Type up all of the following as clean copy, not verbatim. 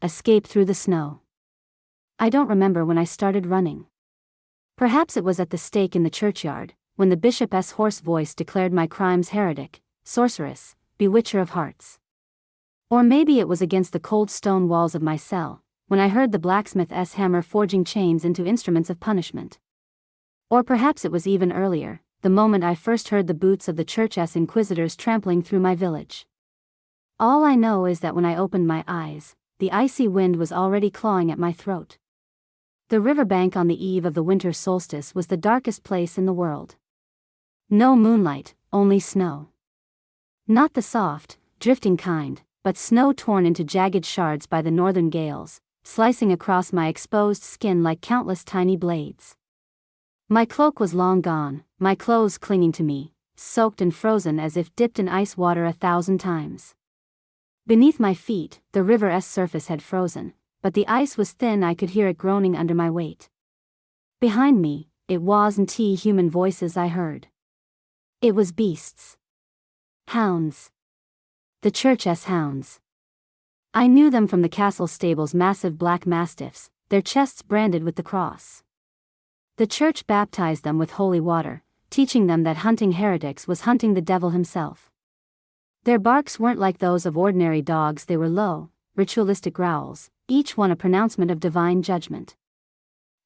escape through the snow. I don't remember when I started running. Perhaps it was at the stake in the churchyard, when the bishop's hoarse voice declared my crimes heretic, sorceress, bewitcher of hearts. Or maybe it was against the cold stone walls of my cell, when I heard the blacksmith's hammer forging chains into instruments of punishment. Or perhaps it was even earlier, the moment I first heard the boots of the church's inquisitors trampling through my village. All I know is that when I opened my eyes, the icy wind was already clawing at my throat. The riverbank on the eve of the winter solstice was the darkest place in the world. No moonlight, only snow. Not the soft, drifting kind, but snow torn into jagged shards by the northern gales, slicing across my exposed skin like countless tiny blades. My cloak was long gone, my clothes clinging to me, soaked and frozen as if dipped in ice water 1,000 times. Beneath my feet, the river's surface had frozen, but the ice was thin. I could hear it groaning under my weight. Behind me, it wasn't human voices I heard. It was beasts. Hounds. The church's hounds. I knew them from the castle stable's massive black mastiffs, their chests branded with the cross. The church baptized them with holy water, teaching them that hunting heretics was hunting the devil himself. Their barks weren't like those of ordinary dogs. They were low, ritualistic growls, each one a pronouncement of divine judgment.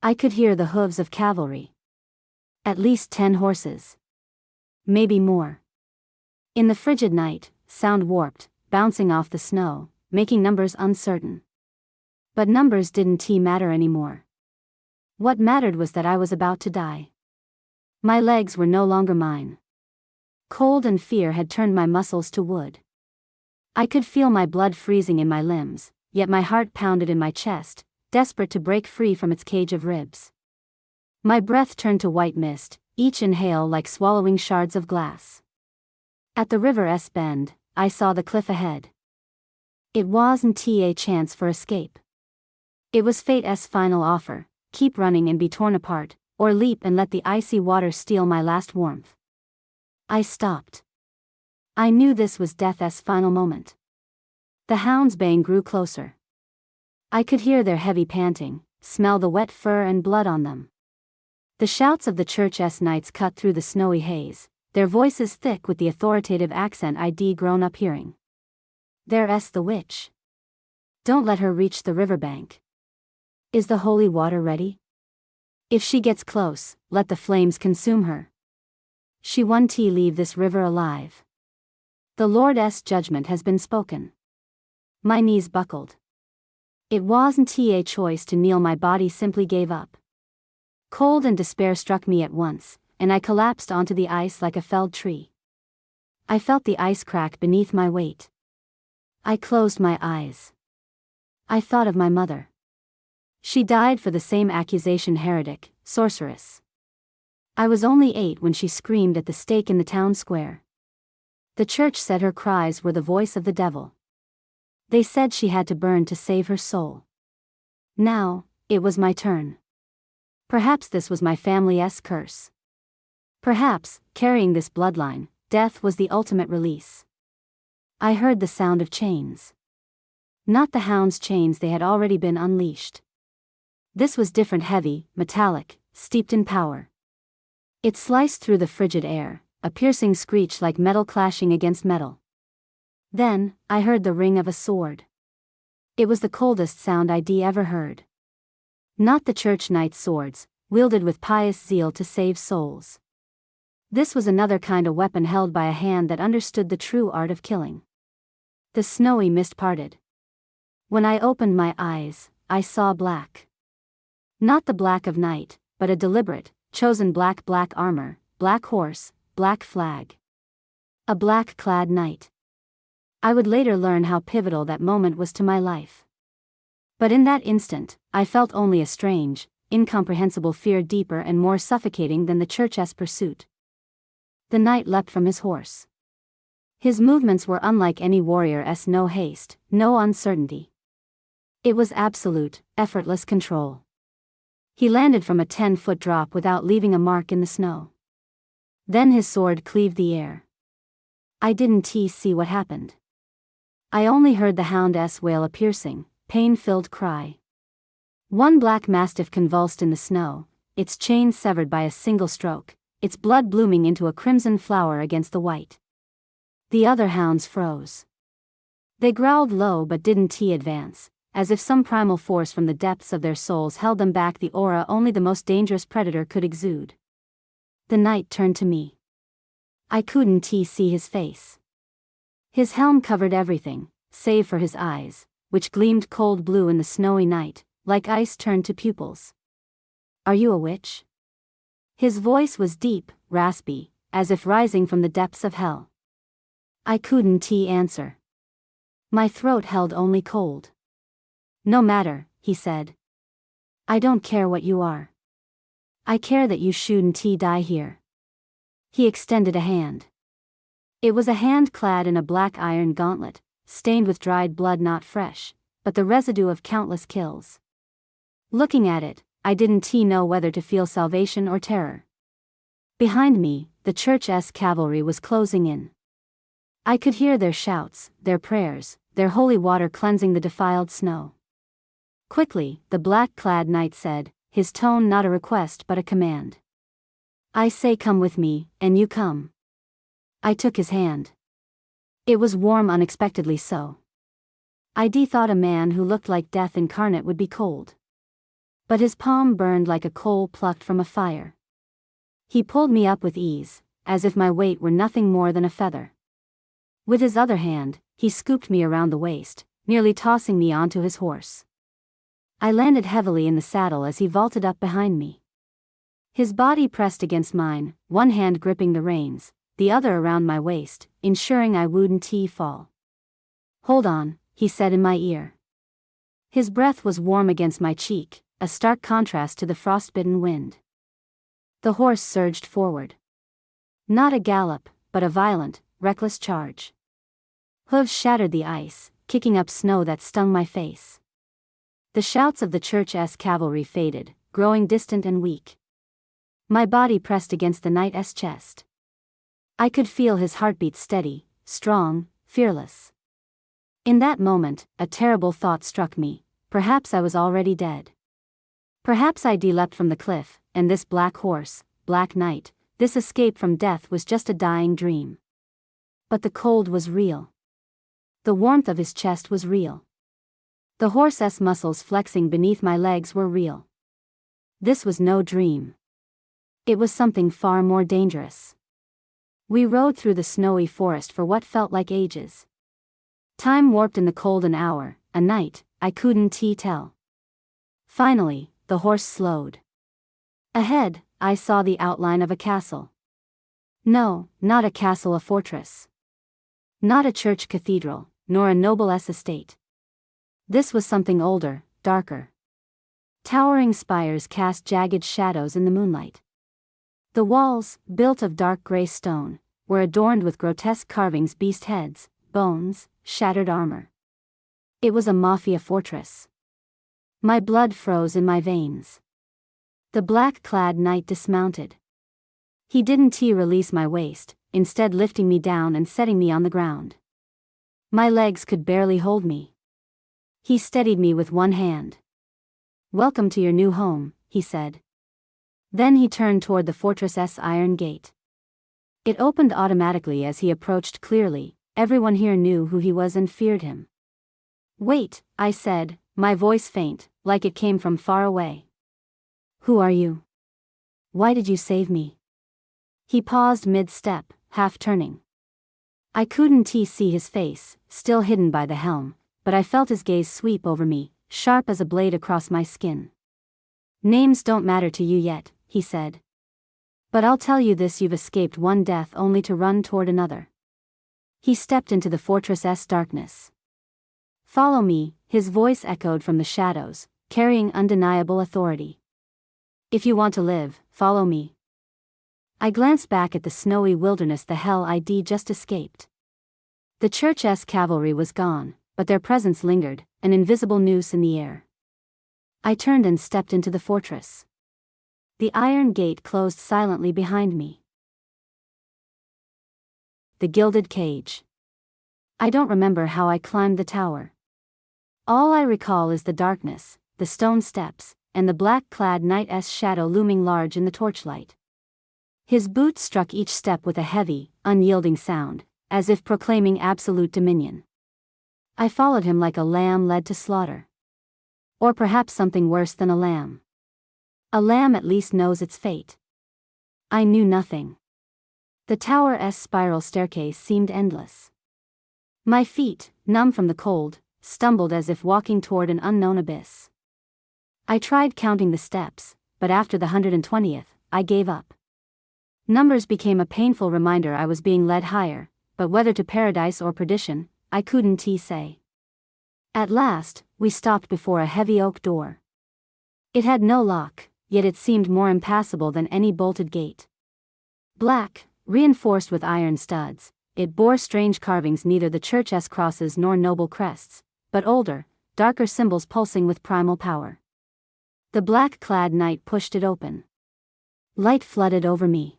I could hear the hooves of cavalry. At least 10 horses. Maybe more. In the frigid night, sound warped, bouncing off the snow, making numbers uncertain. But numbers didn't matter anymore. What mattered was that I was about to die. My legs were no longer mine. Cold and fear had turned my muscles to wood. I could feel my blood freezing in my limbs, yet my heart pounded in my chest, desperate to break free from its cage of ribs. My breath turned to white mist, each inhale like swallowing shards of glass. At the river's bend, I saw the cliff ahead. It wasn't a chance for escape. It was fate's final offer: keep running and be torn apart, or leap and let the icy water steal my last warmth. I stopped. I knew this was death's final moment. The hounds' baying grew closer. I could hear their heavy panting, smell the wet fur and blood on them. The shouts of the church's knights cut through the snowy haze, their voices thick with the authoritative accent I'd grown up hearing. There's the witch. Don't let her reach the riverbank. Is the holy water ready? If she gets close, let the flames consume her. She won't leave this river alive. The Lord's judgment has been spoken. My knees buckled. It wasn't a choice to kneel. My body simply gave up. Cold and despair struck me at once, and I collapsed onto the ice like a felled tree. I felt the ice crack beneath my weight. I closed my eyes. I thought of my mother. She died for the same accusation: heretic, sorceress. I was only 8 when she screamed at the stake in the town square. The church said her cries were the voice of the devil. They said she had to burn to save her soul. Now, it was my turn. Perhaps this was my family's curse. Perhaps, carrying this bloodline, death was the ultimate release. I heard the sound of chains. Not the hounds' chains, they had already been unleashed. This was different: heavy, metallic, steeped in power. It sliced through the frigid air, a piercing screech like metal clashing against metal. Then, I heard the ring of a sword. It was the coldest sound I'd ever heard. Not the church knight's swords, wielded with pious zeal to save souls. This was another kind of weapon held by a hand that understood the true art of killing. The snowy mist parted. When I opened my eyes, I saw black. Not the black of night, but a deliberate, chosen black: black armor, black horse, black flag. A black-clad knight. I would later learn how pivotal that moment was to my life. But in that instant, I felt only a strange, incomprehensible fear, deeper and more suffocating than the church's pursuit. The knight leapt from his horse. His movements were unlike any warrior's: no haste, no uncertainty. It was absolute, effortless control. He landed from a 10-foot drop without leaving a mark in the snow. Then his sword cleaved the air. I didn't see what happened. I only heard the hound's wail, a piercing, pain-filled cry. One black mastiff convulsed in the snow, its chain severed by a single stroke, its blood blooming into a crimson flower against the white. The other hounds froze. They growled low but didn't advance, as if some primal force from the depths of their souls held them back, the aura only the most dangerous predator could exude. The knight turned to me. I couldn't see his face. His helm covered everything, save for his eyes, which gleamed cold blue in the snowy night, like ice turned to pupils. Are you a witch? His voice was deep, raspy, as if rising from the depths of hell. I couldn't answer. My throat held only cold. No matter, he said. I don't care what you are. I care that you shouldn't die here. He extended a hand. It was a hand clad in a black iron gauntlet, stained with dried blood, not fresh, but the residue of countless kills. Looking at it, I didn't know whether to feel salvation or terror. Behind me, the church's cavalry was closing in. I could hear their shouts, their prayers, their holy water cleansing the defiled snow. Quickly, the black-clad knight said, his tone not a request but a command. I say come with me, and you come. I took his hand. It was warm, unexpectedly so. I'd thought a man who looked like death incarnate would be cold. But his palm burned like a coal plucked from a fire. He pulled me up with ease, as if my weight were nothing more than a feather. With his other hand, he scooped me around the waist, nearly tossing me onto his horse. I landed heavily in the saddle as he vaulted up behind me. His body pressed against mine, one hand gripping the reins, the other around my waist, ensuring I wouldn't fall. Hold on, he said in my ear. His breath was warm against my cheek, a stark contrast to the frostbitten wind. The horse surged forward. Not a gallop, but a violent, reckless charge. Hooves shattered the ice, kicking up snow that stung my face. The shouts of the church's cavalry faded, growing distant and weak. My body pressed against the knight's chest. I could feel his heartbeat steady, strong, fearless. In that moment, a terrible thought struck me. Perhaps I was already dead. Perhaps I'd leapt from the cliff, and this black horse, black knight, this escape from death was just a dying dream. But the cold was real. The warmth of his chest was real. The horse's muscles flexing beneath my legs were real. This was no dream. It was something far more dangerous. We rode through the snowy forest for what felt like ages. Time warped in the cold, an hour, a night, I couldn't tell. Finally, the horse slowed. Ahead, I saw the outline of a castle. No, not a castle, a fortress. Not a church cathedral, nor a noble's estate. This was something older, darker. Towering spires cast jagged shadows in the moonlight. The walls, built of dark gray stone, were adorned with grotesque carvings, beast heads, bones, shattered armor. It was a mafia fortress. My blood froze in my veins. The black-clad knight dismounted. He didn't release my waist, instead lifting me down and setting me on the ground. My legs could barely hold me. He steadied me with one hand. Welcome to your new home, he said. Then he turned toward the fortress's iron gate. It opened automatically as he approached. Clearly, everyone here knew who he was and feared him. Wait, I said, my voice faint, like it came from far away. Who are you? Why did you save me? He paused mid-step, half turning. I couldn't see his face, still hidden by the helm, but I felt his gaze sweep over me, sharp as a blade across my skin. Names don't matter to you yet, he said. But I'll tell you this: you've escaped one death only to run toward another. He stepped into the fortress's darkness. Follow me, his voice echoed from the shadows, carrying undeniable authority. If you want to live, follow me. I glanced back at the snowy wilderness, the hell I'd just escaped. The church's cavalry was gone, but their presence lingered, an invisible noose in the air. I turned and stepped into the fortress. The iron gate closed silently behind me. The gilded cage. I don't remember how I climbed the tower. All I recall is the darkness, the stone steps, and the black-clad knight's shadow looming large in the torchlight. His boots struck each step with a heavy, unyielding sound, as if proclaiming absolute dominion. I followed him like a lamb led to slaughter. Or perhaps something worse than a lamb. A lamb at least knows its fate. I knew nothing. The tower's spiral staircase seemed endless. My feet, numb from the cold, stumbled as if walking toward an unknown abyss. I tried counting the steps, but after the 120th, I gave up. Numbers became a painful reminder I was being led higher, but whether to paradise or perdition, I couldn't say. At last, we stopped before a heavy oak door. It had no lock, yet it seemed more impassable than any bolted gate. Black, reinforced with iron studs, it bore strange carvings, neither the church's crosses nor noble crests, but older, darker symbols pulsing with primal power. The black-clad knight pushed it open. Light flooded over me.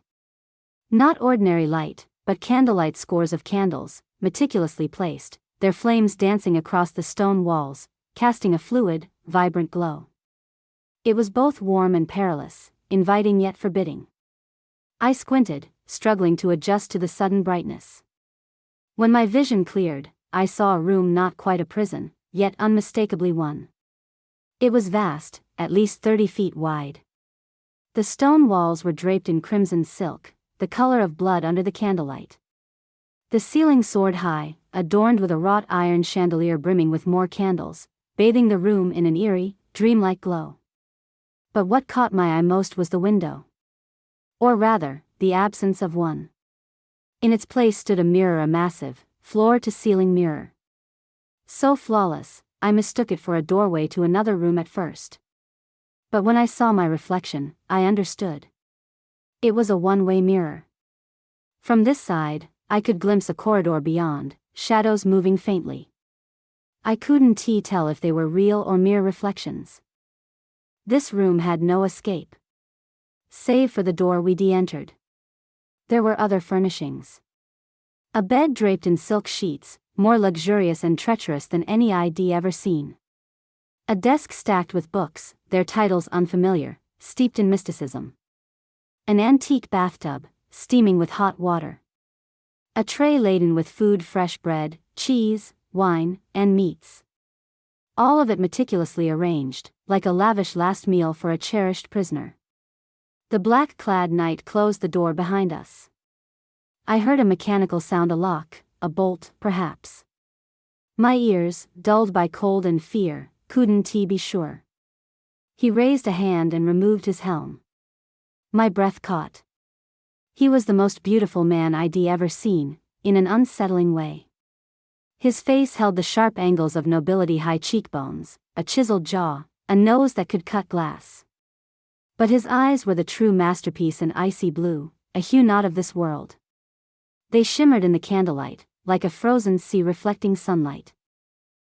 Not ordinary light, but candlelight, scores of candles, meticulously placed, their flames dancing across the stone walls, casting a fluid, vibrant glow. It was both warm and perilous, inviting yet forbidding. I squinted, struggling to adjust to the sudden brightness. When my vision cleared, I saw a room not quite a prison, yet unmistakably one. It was vast, at least 30 feet wide. The stone walls were draped in crimson silk, the color of blood under the candlelight. The ceiling soared high, adorned with a wrought iron chandelier brimming with more candles, bathing the room in an eerie, dreamlike glow. But what caught my eye most was the window. Or rather, the absence of one. In its place stood a mirror, a massive, floor-to-ceiling mirror. So flawless, I mistook it for a doorway to another room at first. But when I saw my reflection, I understood. It was a one-way mirror. From this side, I could glimpse a corridor beyond, shadows moving faintly. I couldn't tell if they were real or mere reflections. This room had no escape. Save for the door we entered. There were other furnishings. A bed draped in silk sheets, more luxurious and treacherous than any I'd ever seen. A desk stacked with books, their titles unfamiliar, steeped in mysticism. An antique bathtub, steaming with hot water. A tray laden with food, fresh bread, cheese, wine, and meats. All of it meticulously arranged, like a lavish last meal for a cherished prisoner. The black-clad knight closed the door behind us. I heard a mechanical sound, a lock, a bolt, perhaps. My ears, dulled by cold and fear, couldn't be sure. He raised a hand and removed his helm. My breath caught. He was the most beautiful man I'd ever seen, in an unsettling way. His face held the sharp angles of nobility, high cheekbones, a chiseled jaw, a nose that could cut glass. But his eyes were the true masterpiece, an icy blue, a hue not of this world. They shimmered in the candlelight, like a frozen sea reflecting sunlight.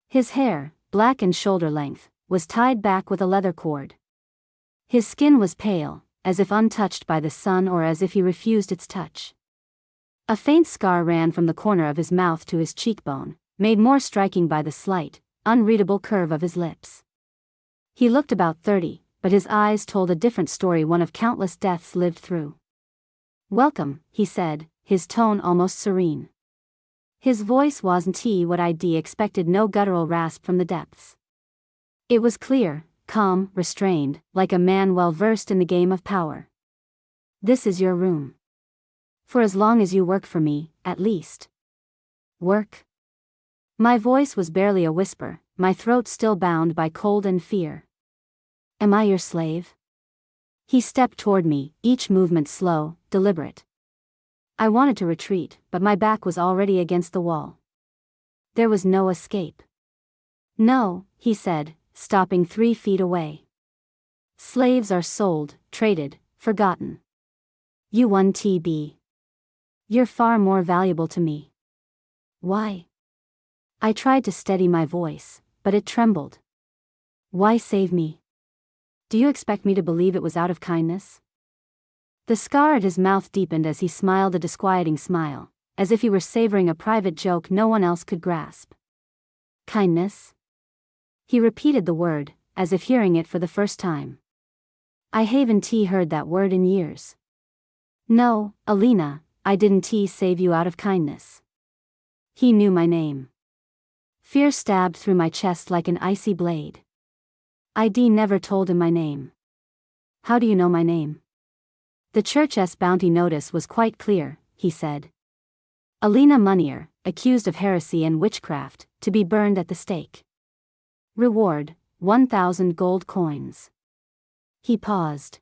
His hair, black and shoulder length, was tied back with a leather cord. His skin was pale, as if untouched by the sun or as if he refused its touch. A faint scar ran from the corner of his mouth to his cheekbone, made more striking by the slight, unreadable curve of his lips. He looked about 30, but his eyes told a different story, one of countless deaths lived through. "Welcome," he said, his tone almost serene. His voice wasn't what I'd expected, no guttural rasp from the depths. It was clear, calm, restrained, like a man well versed in the game of power. "This is your room. For as long as you work for me, at least." Work? My voice was barely a whisper, my throat still bound by cold and fear. "Am I your slave?" He stepped toward me, each movement slow, deliberate. I wanted to retreat, but my back was already against the wall. There was no escape. "No," he said, stopping 3 feet away. "Slaves are sold, traded, forgotten. You won TB. You're far more valuable to me." "Why?" I tried to steady my voice, but it trembled. "Why save me? Do you expect me to believe it was out of kindness?" The scar at his mouth deepened as he smiled, a disquieting smile, as if he were savoring a private joke no one else could grasp. "Kindness? He repeated the word, as if hearing it for the first time. I haven't heard that word in years. No, Alina, I didn't save you out of kindness. He knew my name. Fear stabbed through my chest like an icy blade. I never told him my name. How do you know my name? The church's bounty notice was quite clear, he said. Alina Munier, accused of heresy and witchcraft, to be burned at the stake. Reward, 1,000 gold coins. He paused.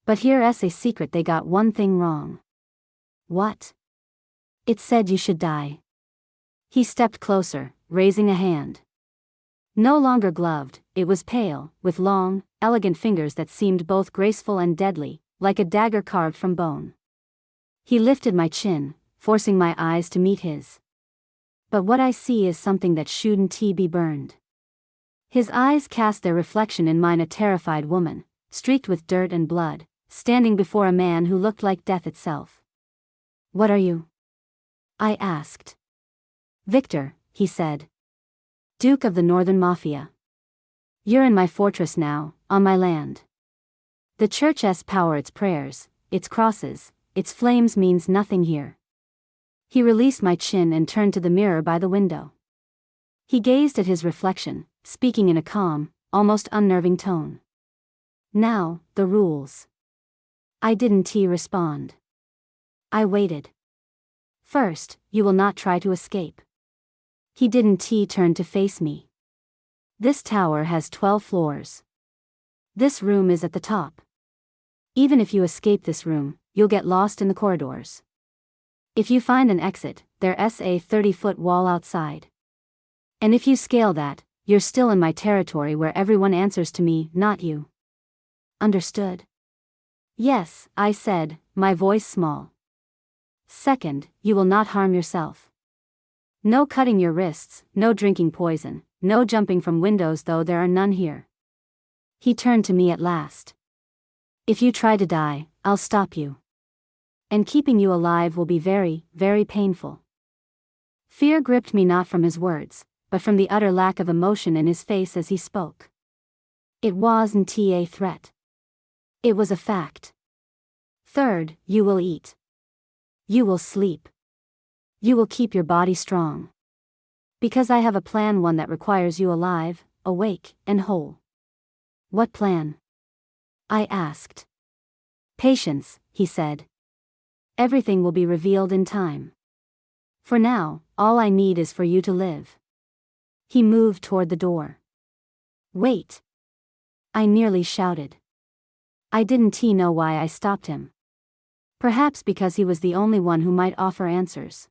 But here's a secret: they got one thing wrong. What? It said you should die. He stepped closer, raising a hand. No longer gloved, it was pale, with long, elegant fingers that seemed both graceful and deadly, like a dagger carved from bone. He lifted my chin, forcing my eyes to meet his. But what I see is something that shouldn't be burned. His eyes cast their reflection in mine, a terrified woman, streaked with dirt and blood, standing before a man who looked like death itself. What are you? I asked. Victor, he said. Duke of the Northern Mafia. You're in my fortress now, on my land. The church's power, its prayers, its crosses, its flames means nothing here. He released my chin and turned to the mirror by the window. He gazed at his reflection, speaking in a calm, almost unnerving tone. Now, the rules. I didn't respond. I waited. First, you will not try to escape. He didn't turn to face me. This tower has 12 floors. This room is at the top. Even if you escape this room, you'll get lost in the corridors. If you find an exit, there's a 30-foot wall outside. And if you scale that, you're still in my territory where everyone answers to me, not you. Understood? Yes, I said, my voice small. Second, you will not harm yourself. No cutting your wrists, no drinking poison, no jumping from windows, though there are none here. He turned to me at last. If you try to die, I'll stop you. And keeping you alive will be very, very painful. Fear gripped me, not from his words, but from the utter lack of emotion in his face as he spoke. It wasn't a threat. It was a fact. Third, you will eat. You will sleep. You will keep your body strong. Because I have a plan, one that requires you alive, awake, and whole. What plan? I asked. Patience, he said. Everything will be revealed in time. For now, all I need is for you to live. He moved toward the door. Wait! I nearly shouted. I didn't know why I stopped him. Perhaps because he was the only one who might offer answers.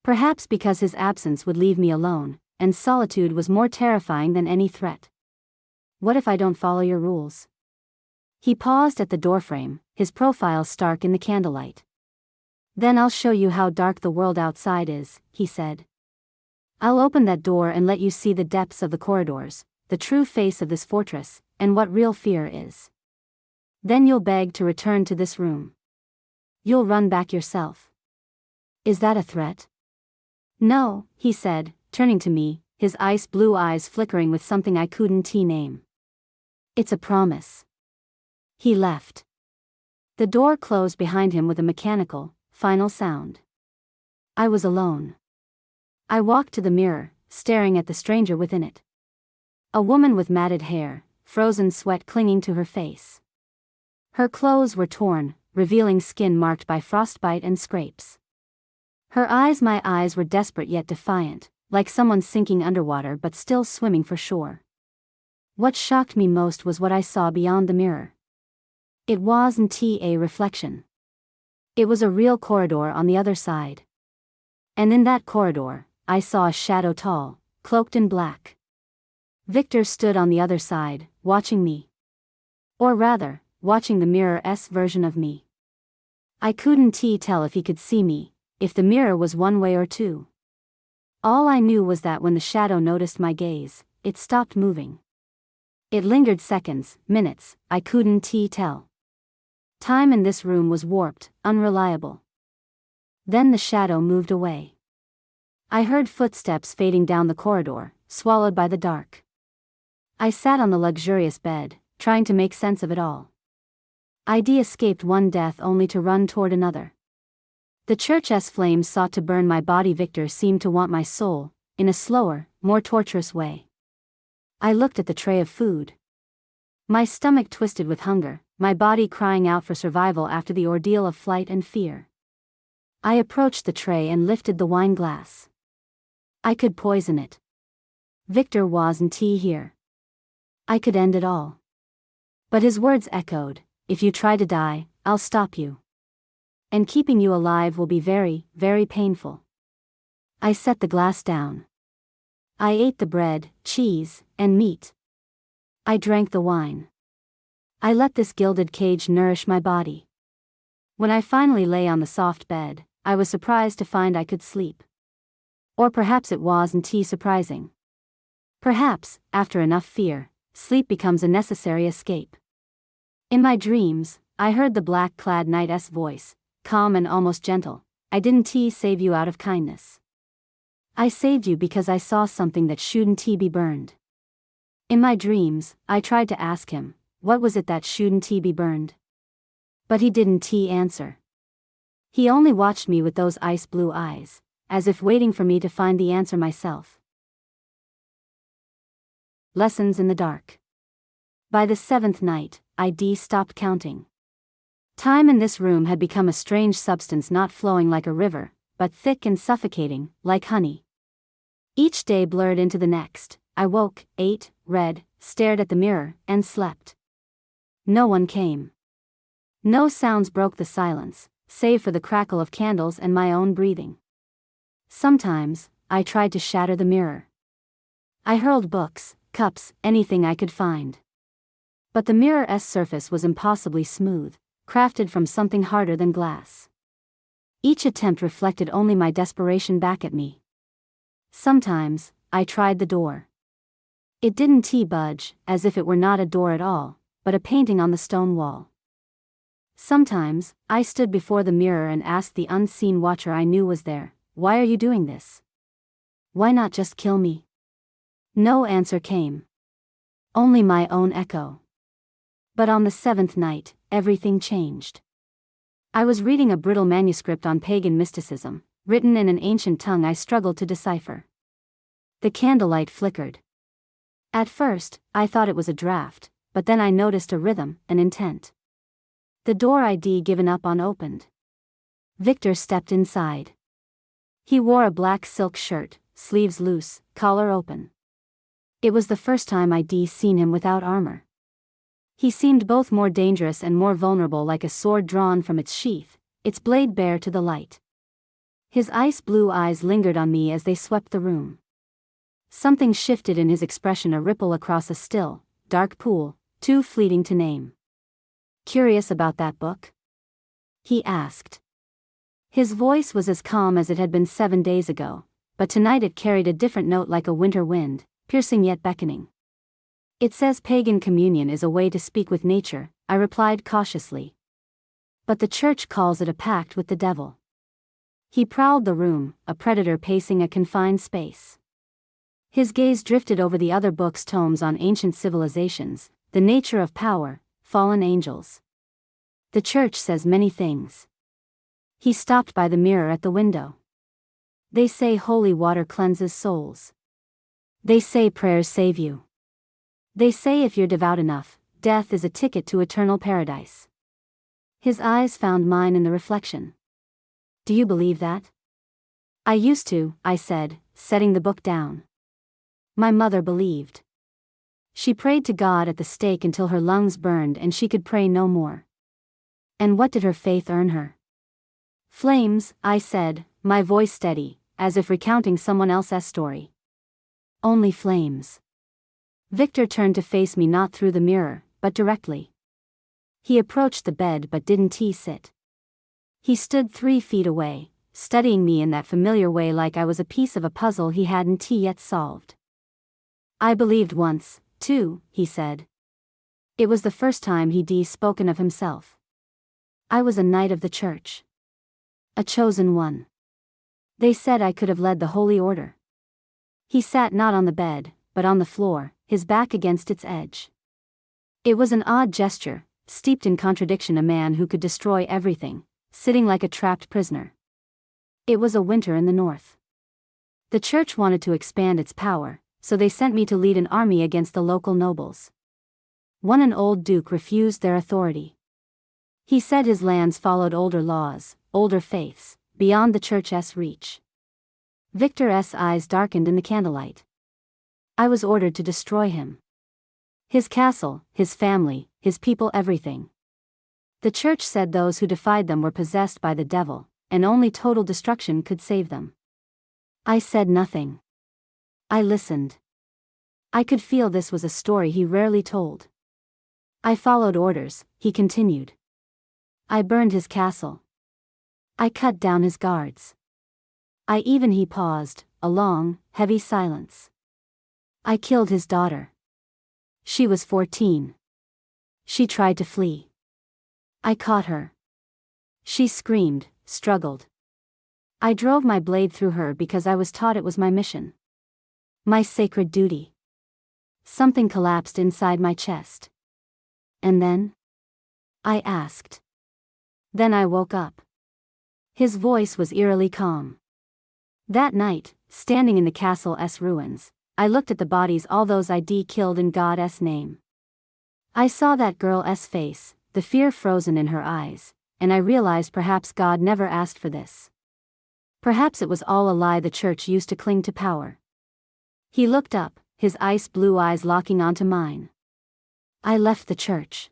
Perhaps because his absence would leave me alone, and solitude was more terrifying than any threat. What if I don't follow your rules? He paused at the doorframe, his profile stark in the candlelight. Then I'll show you how dark the world outside is, he said. I'll open that door and let you see the depths of the corridors, the true face of this fortress, and what real fear is. Then you'll beg to return to this room. You'll run back yourself. Is that a threat? No, he said, turning to me, his ice blue eyes flickering with something I couldn't name. It's a promise. He left. The door closed behind him with a mechanical, final sound. I was alone. I walked to the mirror, staring at the stranger within it. A woman with matted hair, frozen sweat clinging to her face. Her clothes were torn, revealing skin marked by frostbite and scrapes. Her eyes, my eyes, were desperate yet defiant, like someone sinking underwater but still swimming for shore. What shocked me most was what I saw beyond the mirror. It wasn't a reflection. It was a real corridor on the other side. And in that corridor, I saw a shadow, tall, cloaked in black. Victor stood on the other side, watching me. Or rather, watching the mirror's version of me. I couldn't tell if he could see me, if the mirror was one way or two. All I knew was that when the shadow noticed my gaze, it stopped moving. It lingered seconds, minutes, I couldn't tell. Time in this room was warped, unreliable. Then the shadow moved away. I heard footsteps fading down the corridor, swallowed by the dark. I sat on the luxurious bed, trying to make sense of it all. ID escaped one death only to run toward another. The church's flames sought to burn my body. Victor seemed to want my soul, in a slower, more torturous way. I looked at the tray of food. My stomach twisted with hunger, my body crying out for survival after the ordeal of flight and fear. I approached the tray and lifted the wine glass. I could poison it. Victor wasn't here. I could end it all. But his words echoed, "If you try to die, I'll stop you. And keeping you alive will be very, very painful." I set the glass down. I ate the bread, cheese, and meat. I drank the wine. I let this gilded cage nourish my body. When I finally lay on the soft bed, I was surprised to find I could sleep. Or perhaps it wasn't surprising. Perhaps, after enough fear, sleep becomes a necessary escape. In my dreams, I heard the black-clad knight's voice, calm and almost gentle. "I didn't save you out of kindness. I saved you because I saw something that shouldn't be burned." In my dreams, I tried to ask him, what was it that shouldn't be burned? But he didn't answer. He only watched me with those ice-blue eyes, as if waiting for me to find the answer myself. Lessons in the dark. By the 7th night, ID stopped counting. Time in this room had become a strange substance, not flowing like a river, but thick and suffocating, like honey. Each day blurred into the next. I woke, ate, read, stared at the mirror, and slept. No one came. No sounds broke the silence, save for the crackle of candles and my own breathing. Sometimes, I tried to shatter the mirror. I hurled books, cups, anything I could find. But the mirror's surface was impossibly smooth, crafted from something harder than glass. Each attempt reflected only my desperation back at me. Sometimes, I tried the door. It didn't budge, as if it were not a door at all, but a painting on the stone wall. Sometimes, I stood before the mirror and asked the unseen watcher I knew was there, "Why are you doing this? Why not just kill me?" No answer came. Only my own echo. But on the 7th night, everything changed. I was reading a brittle manuscript on pagan mysticism, written in an ancient tongue I struggled to decipher. The candlelight flickered. At first, I thought it was a draft, but then I noticed a rhythm, an intent. The door I'd given up on opened. Victor stepped inside. He wore a black silk shirt, sleeves loose, collar open. It was the first time I'd seen him without armor. He seemed both more dangerous and more vulnerable, like a sword drawn from its sheath, its blade bare to the light. His ice-blue eyes lingered on me as they swept the room. Something shifted in his expression, a ripple across a still, dark pool, too fleeting to name. "Curious about that book?" he asked. His voice was as calm as it had been 7 days ago, but tonight it carried a different note, like a winter wind, piercing yet beckoning. "It says pagan communion is a way to speak with nature," I replied cautiously. "But the church calls it a pact with the devil." He prowled the room, a predator pacing a confined space. His gaze drifted over the other books, tomes on ancient civilizations, the nature of power, fallen angels. "The church says many things." He stopped by the mirror at the window. "They say holy water cleanses souls. They say prayers save you. They say if you're devout enough, death is a ticket to eternal paradise." His eyes found mine in the reflection. "Do you believe that?" "I used to," I said, setting the book down. "My mother believed. She prayed to God at the stake until her lungs burned and she could pray no more." "And what did her faith earn her?" "Flames," I said, my voice steady, as if recounting someone else's story. "Only flames." Victor turned to face me, not through the mirror, but directly. He approached the bed but didn't sit. He stood 3 feet away, studying me in that familiar way, like I was a piece of a puzzle he hadn't yet solved. "I believed once, too," he said. It was the first time he'd spoken of himself. "I was a knight of the church. A chosen one. They said I could have led the holy order." He sat not on the bed, but on the floor, his back against its edge. It was an odd gesture, steeped in contradiction, a man who could destroy everything, sitting like a trapped prisoner. It was a winter in the north. The church wanted to expand its power, so they sent me to lead an army against the local nobles. An old duke refused their authority. He said his lands followed older laws, older faiths, beyond the church's reach. Victor's eyes darkened in the candlelight. I was ordered to destroy him. His castle, his family, his people, everything. The church said those who defied them were possessed by the devil, and only total destruction could save them. I said nothing. I listened. I could feel this was a story he rarely told. I followed orders, he continued. I burned his castle. I cut down his guards. He paused, a long, heavy silence. I killed his daughter. She was 14. She tried to flee. I caught her. She screamed, struggled. I drove my blade through her because I was taught it was my mission. My sacred duty. Something collapsed inside my chest. And then? I asked. Then I woke up. His voice was eerily calm. That night, standing in the castle's ruins, I looked at the bodies, all those I'd killed in God's name. I saw that girl's face, the fear frozen in her eyes, and I realized perhaps God never asked for this. Perhaps it was all a lie the church used to cling to power. He looked up, his ice blue eyes locking onto mine. I left the church.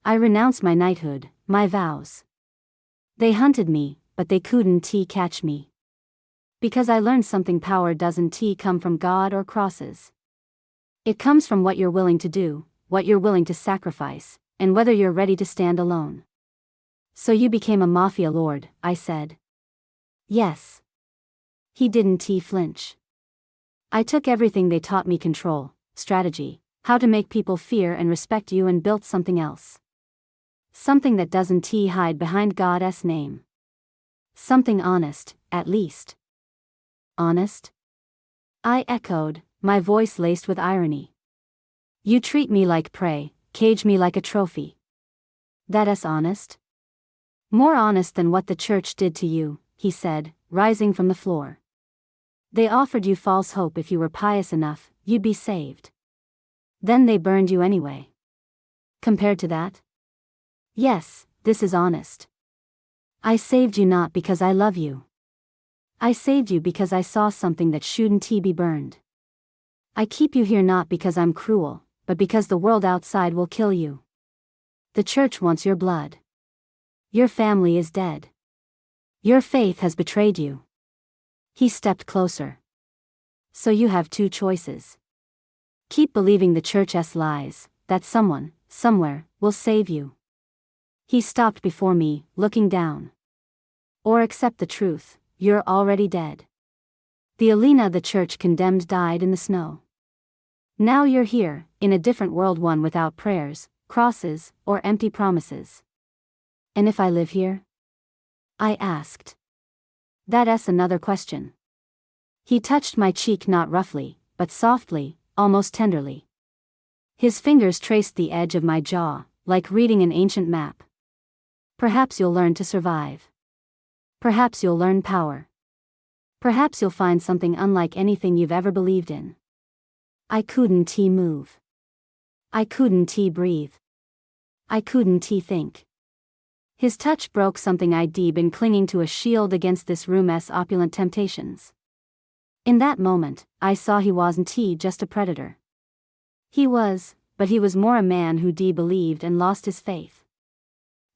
I renounced my knighthood, my vows. They hunted me, but they couldn't catch me. Because I learned something: power doesn't come from God or crosses. It comes from what you're willing to do, what you're willing to sacrifice, and whether you're ready to stand alone. So you became a mafia lord, I said. Yes. He didn't flinch. I took everything they taught me: control, strategy, how to make people fear and respect you, and built something else. Something that doesn't hide behind God's name. Something honest, at least. Honest? I echoed, my voice laced with irony. You treat me like prey, cage me like a trophy. That's honest? More honest than what the church did to you, he said, rising from the floor. They offered you false hope: if you were pious enough, you'd be saved. Then they burned you anyway. Compared to that? Yes, this is honest. I saved you not because I love you. I saved you because I saw something that shouldn't be burned. I keep you here not because I'm cruel, but because the world outside will kill you. The church wants your blood. Your family is dead. Your faith has betrayed you. He stepped closer. So you have two choices. Keep believing the church's lies, that someone, somewhere, will save you. He stopped before me, looking down. Or accept the truth: you're already dead. The Elena the church condemned died in the snow. Now you're here, in a different world, one without prayers, crosses, or empty promises. And if I live here? I asked. That's another question. He touched my cheek, not roughly, but softly, almost tenderly. His fingers traced the edge of my jaw, like reading an ancient map. Perhaps you'll learn to survive. Perhaps you'll learn power. Perhaps you'll find something unlike anything you've ever believed in. I couldn't move. I couldn't breathe. I couldn't think. His touch broke something I'd been clinging to: a shield against this room's opulent temptations. In that moment, I saw he wasn't just a predator. He was, but he was more a man who believed and lost his faith.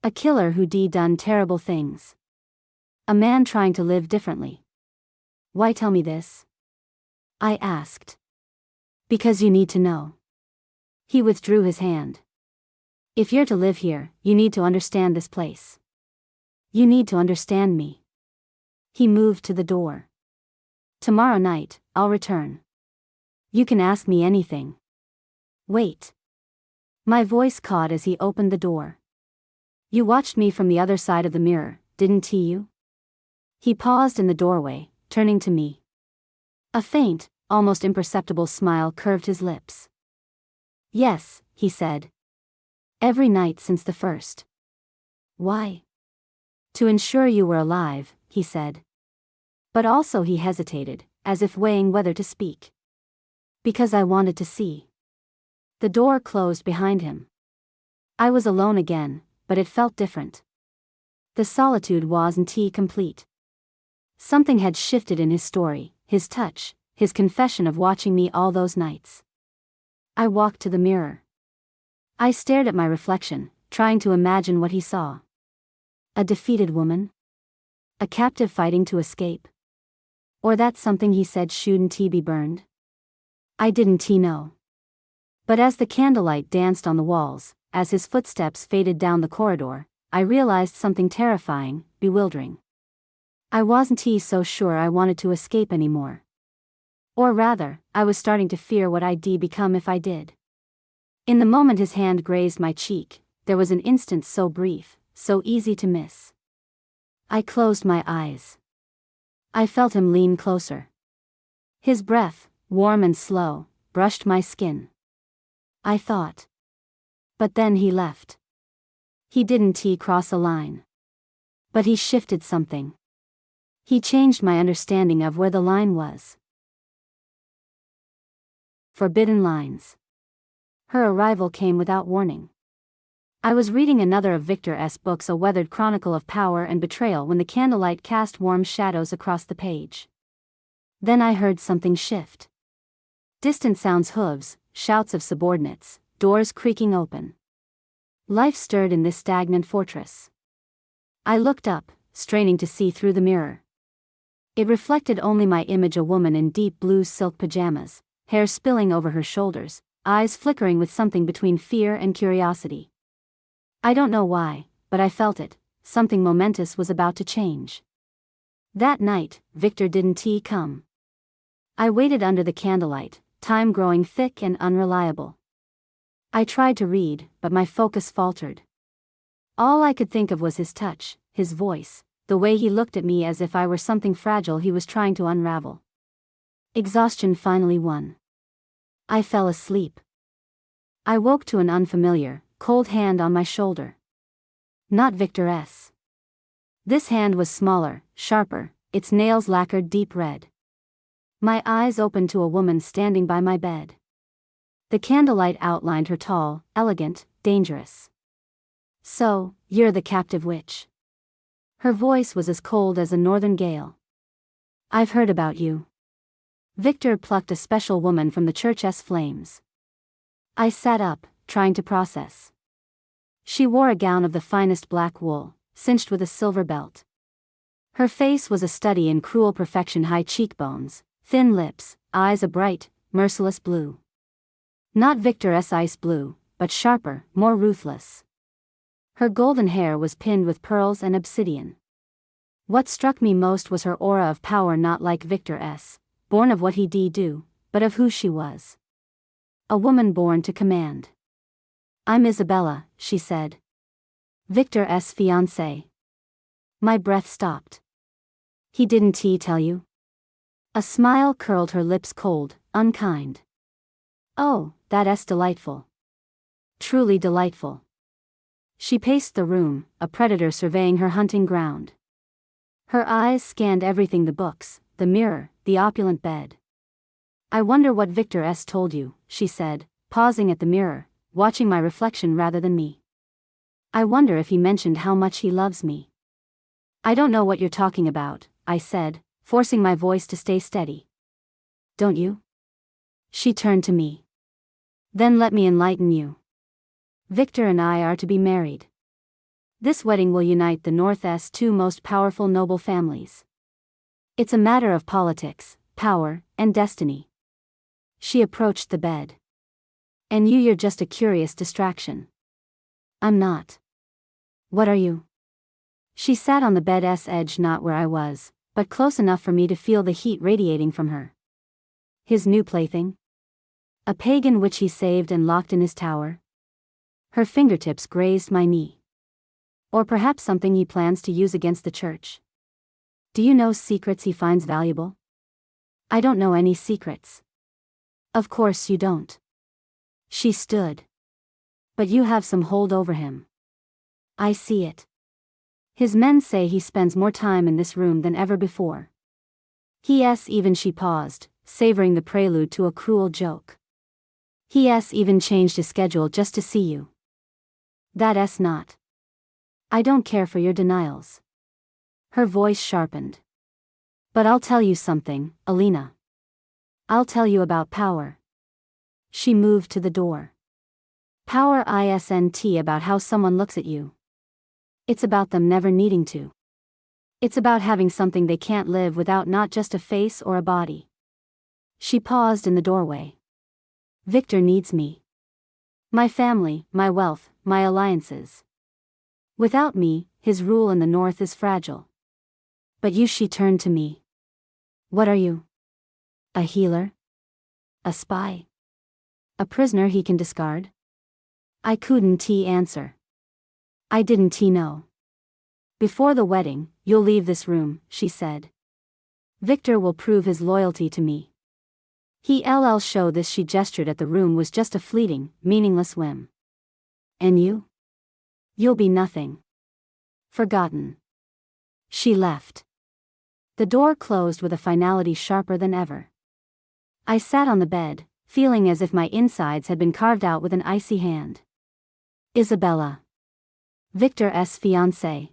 A killer who done terrible things. A man trying to live differently. Why tell me this? I asked. Because you need to know. He withdrew his hand. If you're to live here, you need to understand this place. You need to understand me. He moved to the door. Tomorrow night, I'll return. You can ask me anything. Wait. My voice caught as he opened the door. You watched me from the other side of the mirror, didn't you? He paused in the doorway, turning to me. A faint, almost imperceptible smile curved his lips. Yes, he said. Every night since the first. Why? To ensure you were alive, he said. But also he hesitated, as if weighing whether to speak. Because I wanted to see. The door closed behind him. I was alone again, but it felt different. The solitude wasn't complete. Something had shifted in his story, his touch, his confession of watching me all those nights. I walked to the mirror. I stared at my reflection, trying to imagine what he saw. A defeated woman? A captive fighting to escape? Or that something he said shouldn't be burned? I didn't know. But as the candlelight danced on the walls, as his footsteps faded down the corridor, I realized something terrifying, bewildering. I wasn't so sure I wanted to escape anymore. Or rather, I was starting to fear what I'd become if I did. In the moment his hand grazed my cheek, there was an instant so brief, so easy to miss. I closed my eyes. I felt him lean closer. His breath, warm and slow, brushed my skin. I thought. But then he left. He didn't cross a line. But he shifted something. He changed my understanding of where the line was. Forbidden lines. Her arrival came without warning. I was reading another of Victor S. books, a weathered chronicle of power and betrayal, when the candlelight cast warm shadows across the page. Then I heard something shift. Distant sounds, hooves, shouts of subordinates, doors creaking open. Life stirred in this stagnant fortress. I looked up, straining to see through the mirror. It reflected only my image, a woman in deep blue silk pajamas, hair spilling over her shoulders, eyes flickering with something between fear and curiosity. I don't know why, but I felt it, something momentous was about to change. That night, Victor didn't come. I waited under the candlelight, time growing thick and unreliable. I tried to read, but my focus faltered. All I could think of was his touch, his voice, the way he looked at me as if I were something fragile he was trying to unravel. Exhaustion finally won. I fell asleep. I woke to an unfamiliar, cold hand on my shoulder. Not Victor S. This hand was smaller, sharper, its nails lacquered deep red. My eyes opened to a woman standing by my bed. The candlelight outlined her, tall, elegant, dangerous. So, you're the captive witch. Her voice was as cold as a northern gale. I've heard about you. Victor plucked a special woman from the church's flames. I sat up, trying to process. She wore a gown of the finest black wool, cinched with a silver belt. Her face was a study in cruel perfection, high cheekbones, thin lips, eyes a bright, merciless blue. Not Victor's ice blue, but sharper, more ruthless. Her golden hair was pinned with pearls and obsidian. What struck me most was her aura of power, not like Victor's, born of what he'd do, but of who she was. A woman born to command. I'm Isabella, she said. Victor's fiancée. My breath stopped. He didn't tell you? A smile curled her lips, cold, unkind. Oh, that's delightful. Truly delightful. She paced the room, a predator surveying her hunting ground. Her eyes scanned everything, the books, the mirror, the opulent bed. I wonder what Victor's told you, she said, pausing at the mirror, watching my reflection rather than me. I wonder if he mentioned how much he loves me. I don't know what you're talking about, I said, forcing my voice to stay steady. Don't you? She turned to me. Then let me enlighten you. Victor and I are to be married. This wedding will unite the North's two most powerful noble families. It's a matter of politics, power, and destiny. She approached the bed. And you're just a curious distraction. I'm not. What are you? She sat on the bed's edge, not where I was, but close enough for me to feel the heat radiating from her. His new plaything? A pagan witch he saved and locked in his tower? Her fingertips grazed my knee. Or perhaps something he plans to use against the church? Do you know secrets he finds valuable? I don't know any secrets. Of course you don't. She stood. But you have some hold over him. I see it. His men say he spends more time in this room than ever before. Even she paused, savoring the prelude to a cruel joke. Even changed his schedule just to see you. That's not. I don't care for your denials. Her voice sharpened. But I'll tell you something, Alina. I'll tell you about power. She moved to the door. Power isn't about how someone looks at you. It's about them never needing to. It's about having something they can't live without, not just a face or a body. She paused in the doorway. Victor needs me. My family, my wealth, my alliances. Without me, his rule in the north is fragile. But you, she turned to me. What are you? A healer? A spy? A prisoner he can discard? I couldn't answer. I didn't know. Before the wedding, you'll leave this room, she said. Victor will prove his loyalty to me. He'll show this. She gestured at the room was just a fleeting, meaningless whim. And you? You'll be nothing. Forgotten. She left. The door closed with a finality sharper than ever. I sat on the bed, feeling as if my insides had been carved out with an icy hand. Isabella. Victor's fiancée.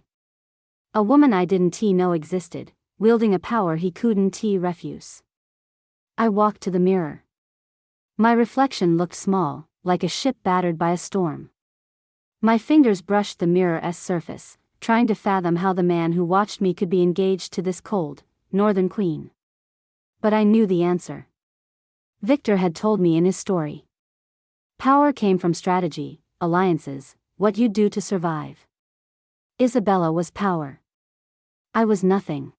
A woman I didn't know existed, wielding a power he couldn't refuse. I walked to the mirror. My reflection looked small, like a ship battered by a storm. My fingers brushed the mirror's surface, trying to fathom how the man who watched me could be engaged to this cold, northern queen. But I knew the answer. Victor had told me in his story. Power came from strategy, alliances, what you'd do to survive. Isabella was power. I was nothing.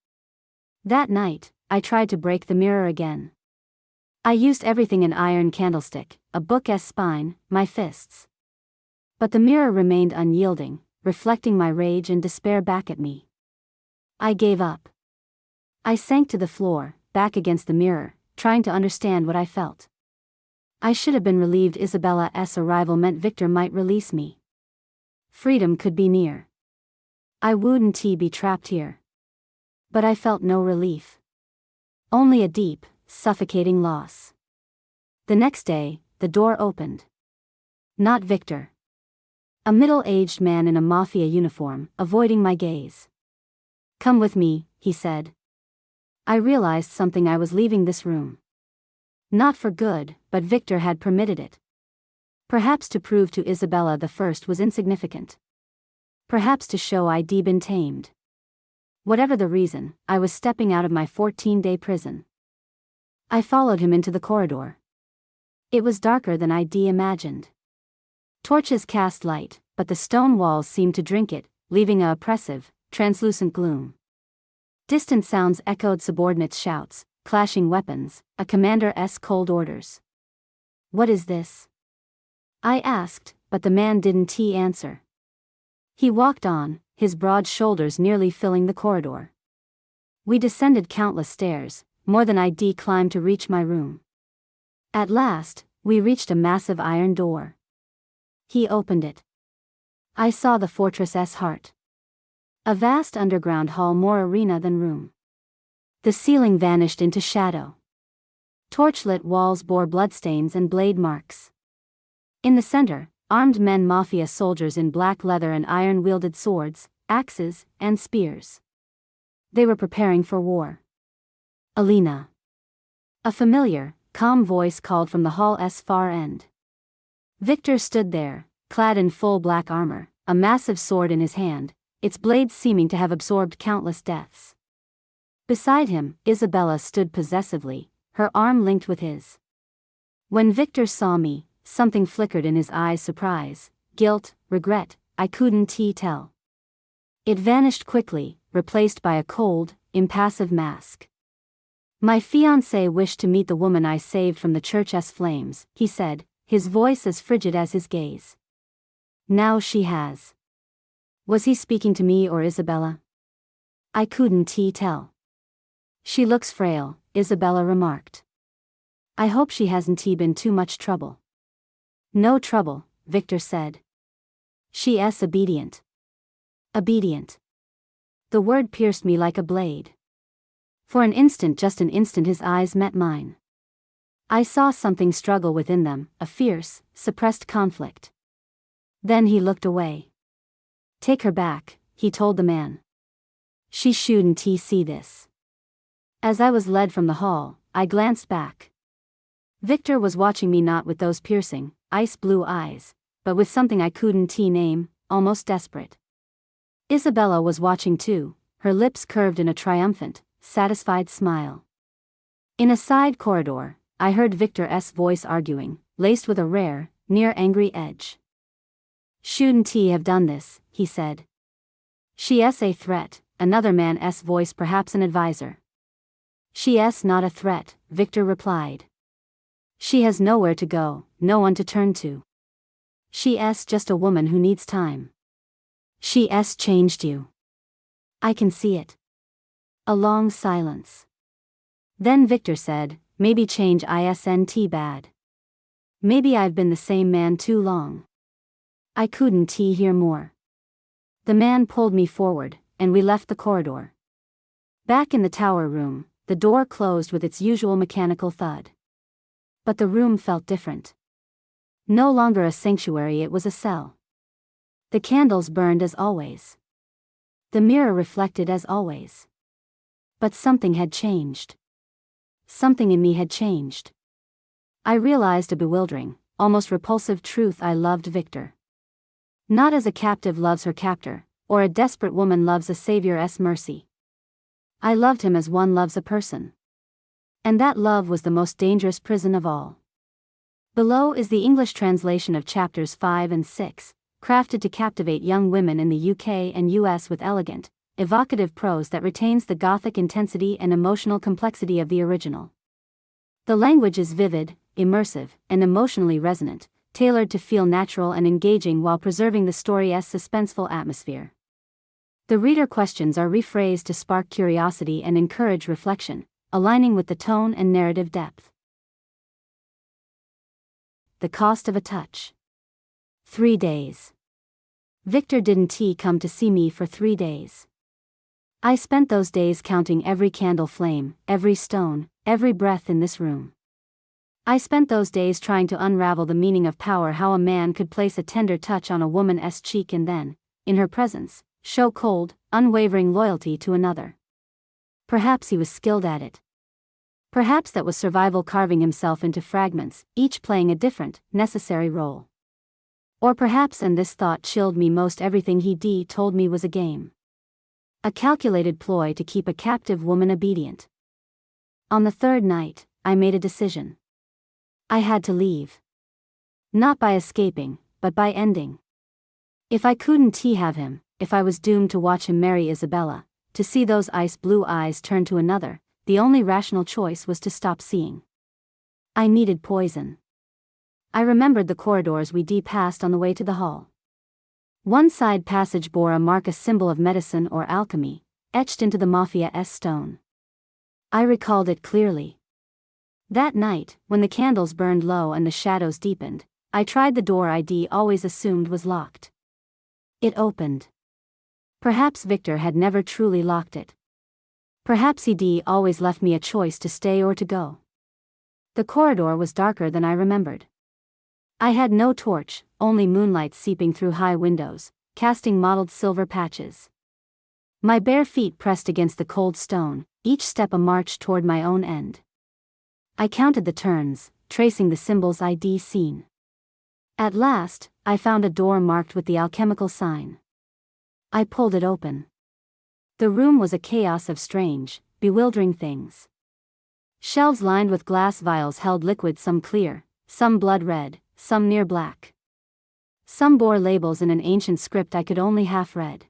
That night, I tried to break the mirror again. I used everything: an iron candlestick, a book's spine, my fists. But the mirror remained unyielding, reflecting my rage and despair back at me. I gave up. I sank to the floor, back against the mirror, trying to understand what I felt. I should have been relieved Isabella's arrival meant Victor might release me. Freedom could be near. I wouldn't be trapped here. But I felt no relief. Only a deep, suffocating loss. The next day, the door opened. Not Victor. A middle-aged man in a mafia uniform, avoiding my gaze. Come with me, he said. I realized something: I was leaving this room. Not for good, but Victor had permitted it. Perhaps to prove to Isabella the first was insignificant. Perhaps to show I'd been tamed. Whatever the reason, I was stepping out of my 14-day prison. I followed him into the corridor. It was darker than I'd imagined. Torches cast light, but the stone walls seemed to drink it, leaving a oppressive, translucent gloom. Distant sounds echoed: subordinates' shouts, clashing weapons, a commander's cold orders. What is this? I asked, but the man didn't answer. He walked on, his broad shoulders nearly filling the corridor. We descended countless stairs, more than I'd climbed to reach my room. At last, we reached a massive iron door. He opened it. I saw the fortress's heart. A vast underground hall, more arena than room. The ceiling vanished into shadow. Torchlit walls bore bloodstains and blade marks. In the center, armed men, mafia soldiers in black leather and iron, wielded swords, axes, and spears. They were preparing for war. Alina. A familiar, calm voice called from the hall's far end. Victor stood there, clad in full black armor, a massive sword in his hand, its blades seeming to have absorbed countless deaths. Beside him, Isabella stood possessively, her arm linked with his. When Victor saw me, something flickered in his eyes: surprise, guilt, regret, I couldn't tell. It vanished quickly, replaced by a cold, impassive mask. My fiancé wished to meet the woman I saved from the church's flames, he said, his voice as frigid as his gaze. Now she has. Was he speaking to me or Isabella? I couldn't tell. She looks frail, Isabella remarked. I hope she hasn't been too much trouble. No trouble, Victor said. She's obedient. Obedient. The word pierced me like a blade. For an instant, just an instant, his eyes met mine. I saw something struggle within them, a fierce, suppressed conflict. Then he looked away. Take her back, he told the man. She shouldn't see this. As I was led from the hall, I glanced back. Victor was watching me, not with those piercing, ice blue eyes, but with something I couldn't name, almost desperate. Isabella was watching too, her lips curved in a triumphant, satisfied smile. In a side corridor, I heard Victor's voice arguing, laced with a rare, near angry edge. Shouldn't he have done this, he said. She's a threat, another man's voice, perhaps an advisor. She's not a threat, Victor replied. She has nowhere to go, no one to turn to. She's just a woman who needs time. She's changed you. I can see it. A long silence. Then Victor said, maybe change isn't bad. Maybe I've been the same man too long. I couldn't hear more. The man pulled me forward, and we left the corridor. Back in the tower room, the door closed with its usual mechanical thud. But the room felt different. No longer a sanctuary, it was a cell. The candles burned as always. The mirror reflected as always. But something had changed. Something in me had changed. I realized a bewildering, almost repulsive truth: I loved Victor. Not as a captive loves her captor, or a desperate woman loves a savior's mercy. I loved him as one loves a person. And that love was the most dangerous prison of all. Below is the English translation of chapters 5 and 6, crafted to captivate young women in the UK and US with elegant, evocative prose that retains the Gothic intensity and emotional complexity of the original. The language is vivid, immersive, and emotionally resonant, tailored to feel natural and engaging while preserving the story's suspenseful atmosphere. The reader questions are rephrased to spark curiosity and encourage reflection, aligning with the tone and narrative depth. The cost of a touch. 3 days. Victor didn't come to see me for 3 days. I spent those days counting every candle flame, every stone, every breath in this room. I spent those days trying to unravel the meaning of power, how a man could place a tender touch on a woman's cheek and then, in her presence, show cold, unwavering loyalty to another. Perhaps he was skilled at it. Perhaps that was survival, carving himself into fragments, each playing a different, necessary role. Or perhaps, and this thought chilled me most, everything he told me was a game. A calculated ploy to keep a captive woman obedient. On the third night, I made a decision. I had to leave. Not by escaping, but by ending. If I couldn't have him, if I was doomed to watch him marry Isabella, to see those ice blue eyes turn to another, the only rational choice was to stop seeing. I needed poison. I remembered the corridors we passed on the way to the hall. One side passage bore a mark, a symbol of medicine or alchemy, etched into the Mafia's stone. I recalled it clearly. That night, when the candles burned low and the shadows deepened, I tried the door I'd always assumed was locked. It opened. Perhaps Victor had never truly locked it. Perhaps he'd always left me a choice to stay or to go. The corridor was darker than I remembered. I had no torch, only moonlight seeping through high windows, casting mottled silver patches. My bare feet pressed against the cold stone, each step a march toward my own end. I counted the turns, tracing the symbols I'd seen. At last, I found a door marked with the alchemical sign. I pulled it open. The room was a chaos of strange, bewildering things. Shelves lined with glass vials held liquid, some clear, some blood red, some near black. Some bore labels in an ancient script I could only half read.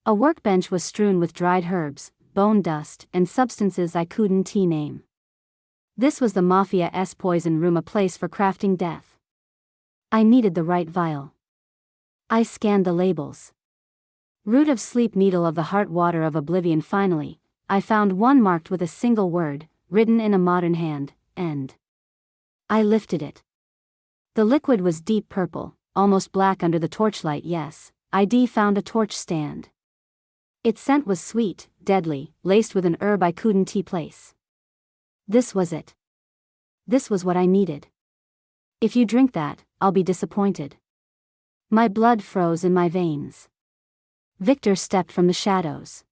A workbench was strewn with dried herbs, bone dust, and substances I couldn't name. This was the Mafia's poison room, a place for crafting death. I needed the right vial. I scanned the labels. Root of sleep, needle of the heart, water of oblivion. Finally, I found one marked with a single word, written in a modern hand, and I lifted it. The liquid was deep purple, almost black under the torchlight. Yes, I found a torch stand. Its scent was sweet, deadly, laced with an herb I couldn't place. This was it. This was what I needed. If you drink that, I'll be disappointed. My blood froze in my veins. Victor stepped from the shadows.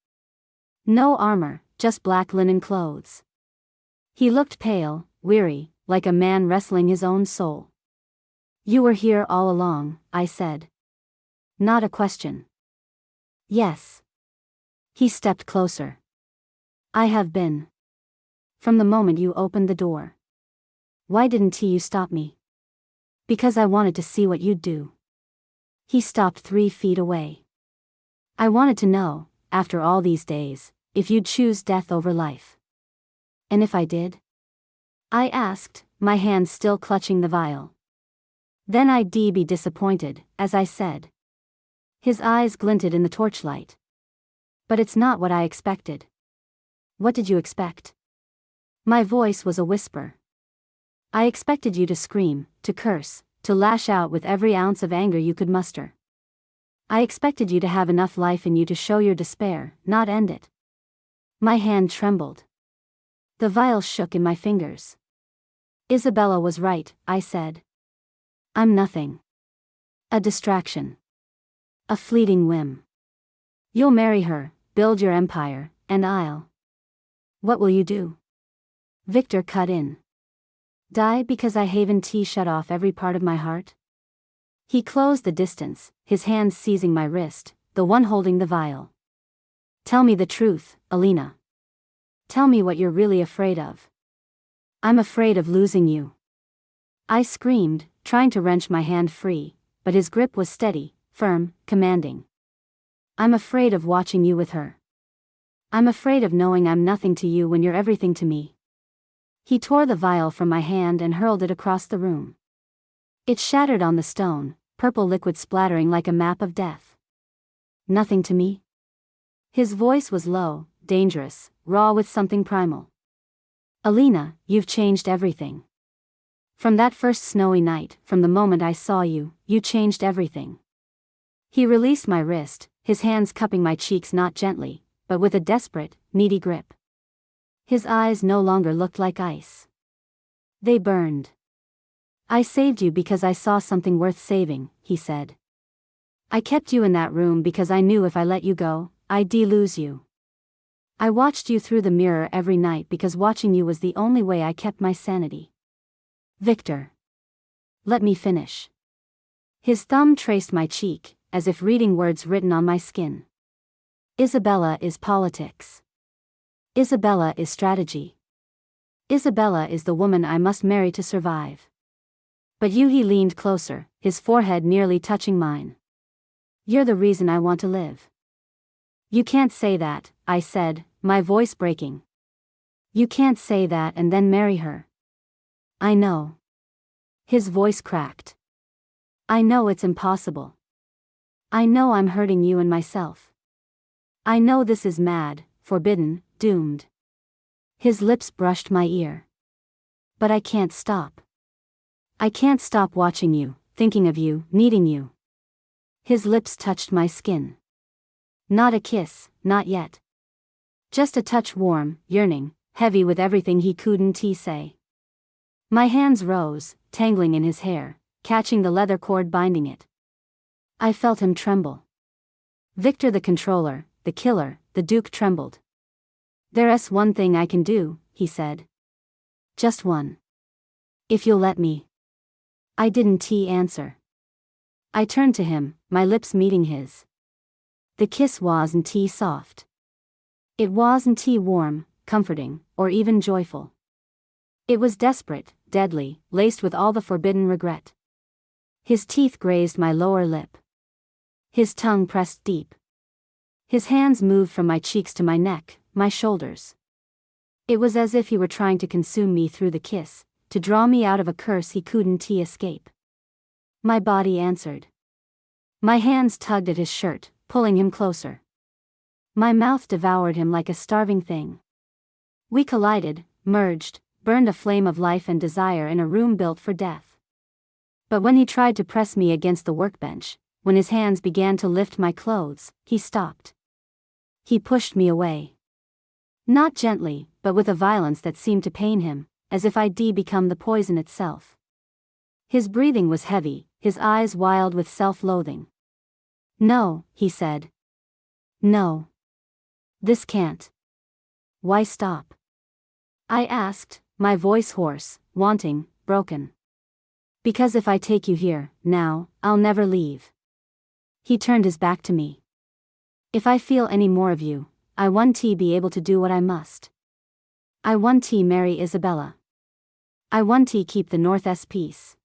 No armor, just black linen clothes. He looked pale, weary, like a man wrestling his own soul. You were here all along, I said. Not a question. Yes. He stepped closer. I have been. From the moment you opened the door. Why didn't you stop me? Because I wanted to see what you'd do. He stopped 3 feet away. I wanted to know, after all these days, if you'd choose death over life. And if I did? I asked, my hand still clutching the vial. Then I'd be disappointed, as I said. His eyes glinted in the torchlight. But it's not what I expected. What did you expect? My voice was a whisper. I expected you to scream, to curse, to lash out with every ounce of anger you could muster. I expected you to have enough life in you to show your despair, not end it. My hand trembled. The vial shook in my fingers. Isabella was right, I said. I'm nothing. A distraction. A fleeting whim. You'll marry her, build your empire, and I'll. What will you do? Victor cut in. Die because I haven't shut off every part of my heart? He closed the distance, his hands seizing my wrist, the one holding the vial. Tell me the truth, Alina. Tell me what you're really afraid of. I'm afraid of losing you. I screamed, trying to wrench my hand free, but his grip was steady, firm, commanding. I'm afraid of watching you with her. I'm afraid of knowing I'm nothing to you when you're everything to me. He tore the vial from my hand and hurled it across the room. It shattered on the stone, purple liquid splattering like a map of death. Nothing to me? His voice was low, dangerous, raw with something primal. Alina, you've changed everything. From that first snowy night, from the moment I saw you, you changed everything. He released my wrist, his hands cupping my cheeks not gently, but with a desperate, needy grip. His eyes no longer looked like ice. They burned. I saved you because I saw something worth saving, he said. I kept you in that room because I knew if I let you go, I'd lose you. I watched you through the mirror every night because watching you was the only way I kept my sanity. Victor. Let me finish. His thumb traced my cheek, as if reading words written on my skin. Isabella is politics. Isabella is strategy. Isabella is the woman I must marry to survive. But you, he leaned closer, his forehead nearly touching mine. You're the reason I want to live. You can't say that, I said, my voice breaking. You can't say that and then marry her. I know. His voice cracked. I know it's impossible. I know I'm hurting you and myself. I know this is mad, forbidden, doomed. His lips brushed my ear. But I can't stop. I can't stop watching you, thinking of you, needing you. His lips touched my skin. Not a kiss, not yet. Just a touch warm, yearning, heavy with everything he couldn't say. My hands rose, tangling in his hair, catching the leather cord binding it. I felt him tremble. Victor the controller, the killer, the Duke trembled. There's one thing I can do, he said. Just one. If you'll let me. I didn't answer. I turned to him, my lips meeting his. The kiss wasn't soft. It wasn't warm, comforting, or even joyful. It was desperate, deadly, laced with all the forbidden regret. His teeth grazed my lower lip. His tongue pressed deep. His hands moved from my cheeks to my neck, my shoulders. It was as if he were trying to consume me through the kiss, to draw me out of a curse he couldn't escape. My body answered. My hands tugged at his shirt, pulling him closer. My mouth devoured him like a starving thing. We collided, merged, burned a flame of life and desire in a room built for death. But when he tried to press me against the workbench, when his hands began to lift my clothes, he stopped. He pushed me away. Not gently, but with a violence that seemed to pain him, as if I'd become the poison itself. His breathing was heavy, his eyes wild with self-loathing. "No," he said. "No. This can't." "Why stop?" I asked, my voice hoarse, wanting, broken. "Because if I take you here, now, I'll never leave." He turned his back to me. "If I feel any more of you, I want to be able to do what I must. I want to marry Isabella. I want to keep the North's peace.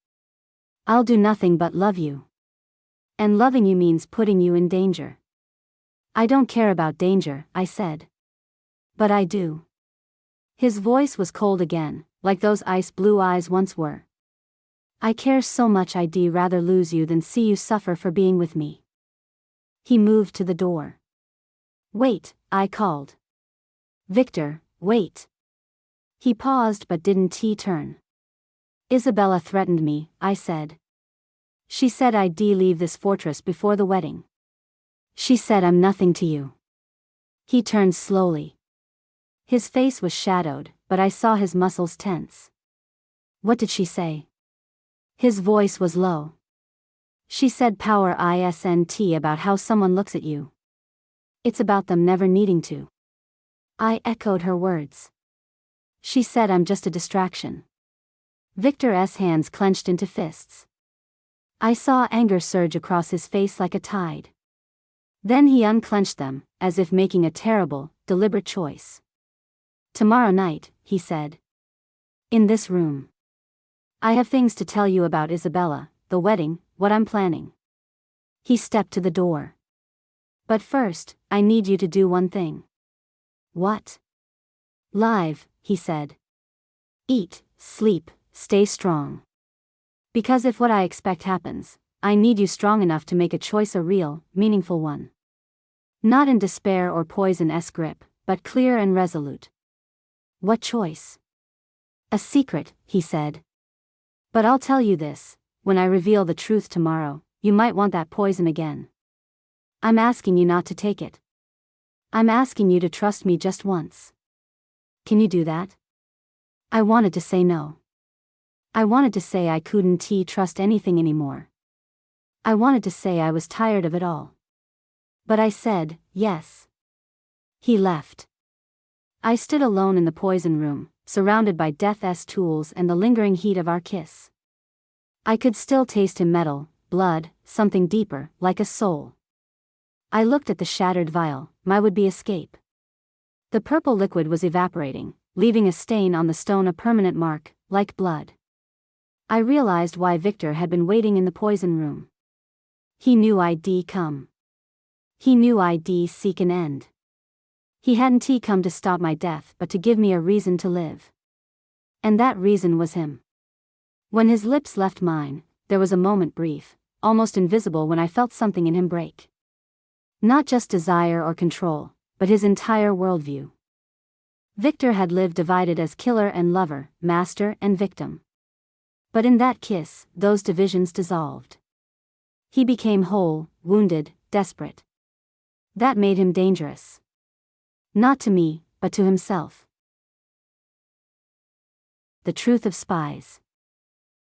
I'll do nothing but love you. And loving you means putting you in danger." "I don't care about danger," I said. "But I do." His voice was cold again, like those ice blue eyes once were. "I care so much I'd rather lose you than see you suffer for being with me." He moved to the door. "Wait," I called. "Victor, wait." He paused but didn't turn. "Isabella threatened me," I said. "She said I'd leave this fortress before the wedding. She said I'm nothing to you." He turned slowly. His face was shadowed, but I saw his muscles tense. "What did she say?" His voice was low. "She said power isn't about how someone looks at you. It's about them never needing to." I echoed her words. "She said I'm just a distraction." Victor's hands clenched into fists. I saw anger surge across his face like a tide. Then he unclenched them, as if making a terrible, deliberate choice. "Tomorrow night," he said. "In this room. I have things to tell you about Isabella, the wedding, what I'm planning." He stepped to the door. "But first, I need you to do one thing." "What?" "Live," he said. "Eat, sleep, stay strong. Because if what I expect happens, I need you strong enough to make a choice, a real, meaningful one. Not in despair or poison-esque grip, but clear and resolute." "What choice?" "A secret," he said. "But I'll tell you this, when I reveal the truth tomorrow, you might want that poison again. I'm asking you not to take it. I'm asking you to trust me just once. Can you do that?" I wanted to say no. I wanted to say I couldn't trust anything anymore. I wanted to say I was tired of it all. But I said, yes. He left. I stood alone in the poison room, surrounded by death's tools and the lingering heat of our kiss. I could still taste him, metal, blood, something deeper, like a soul. I looked at the shattered vial, my would-be escape. The purple liquid was evaporating, leaving a stain on the stone, a permanent mark, like blood. I realized why Victor had been waiting in the poison room. He knew I'd come. He knew I'd seek an end. He hadn't come to stop my death but to give me a reason to live. And that reason was him. When his lips left mine, there was a moment, brief, almost invisible, when I felt something in him break. Not just desire or control, but his entire worldview. Victor had lived divided as killer and lover, master and victim. But in that kiss, those divisions dissolved. He became whole, wounded, desperate. That made him dangerous. Not to me, but to himself. The truth of spies.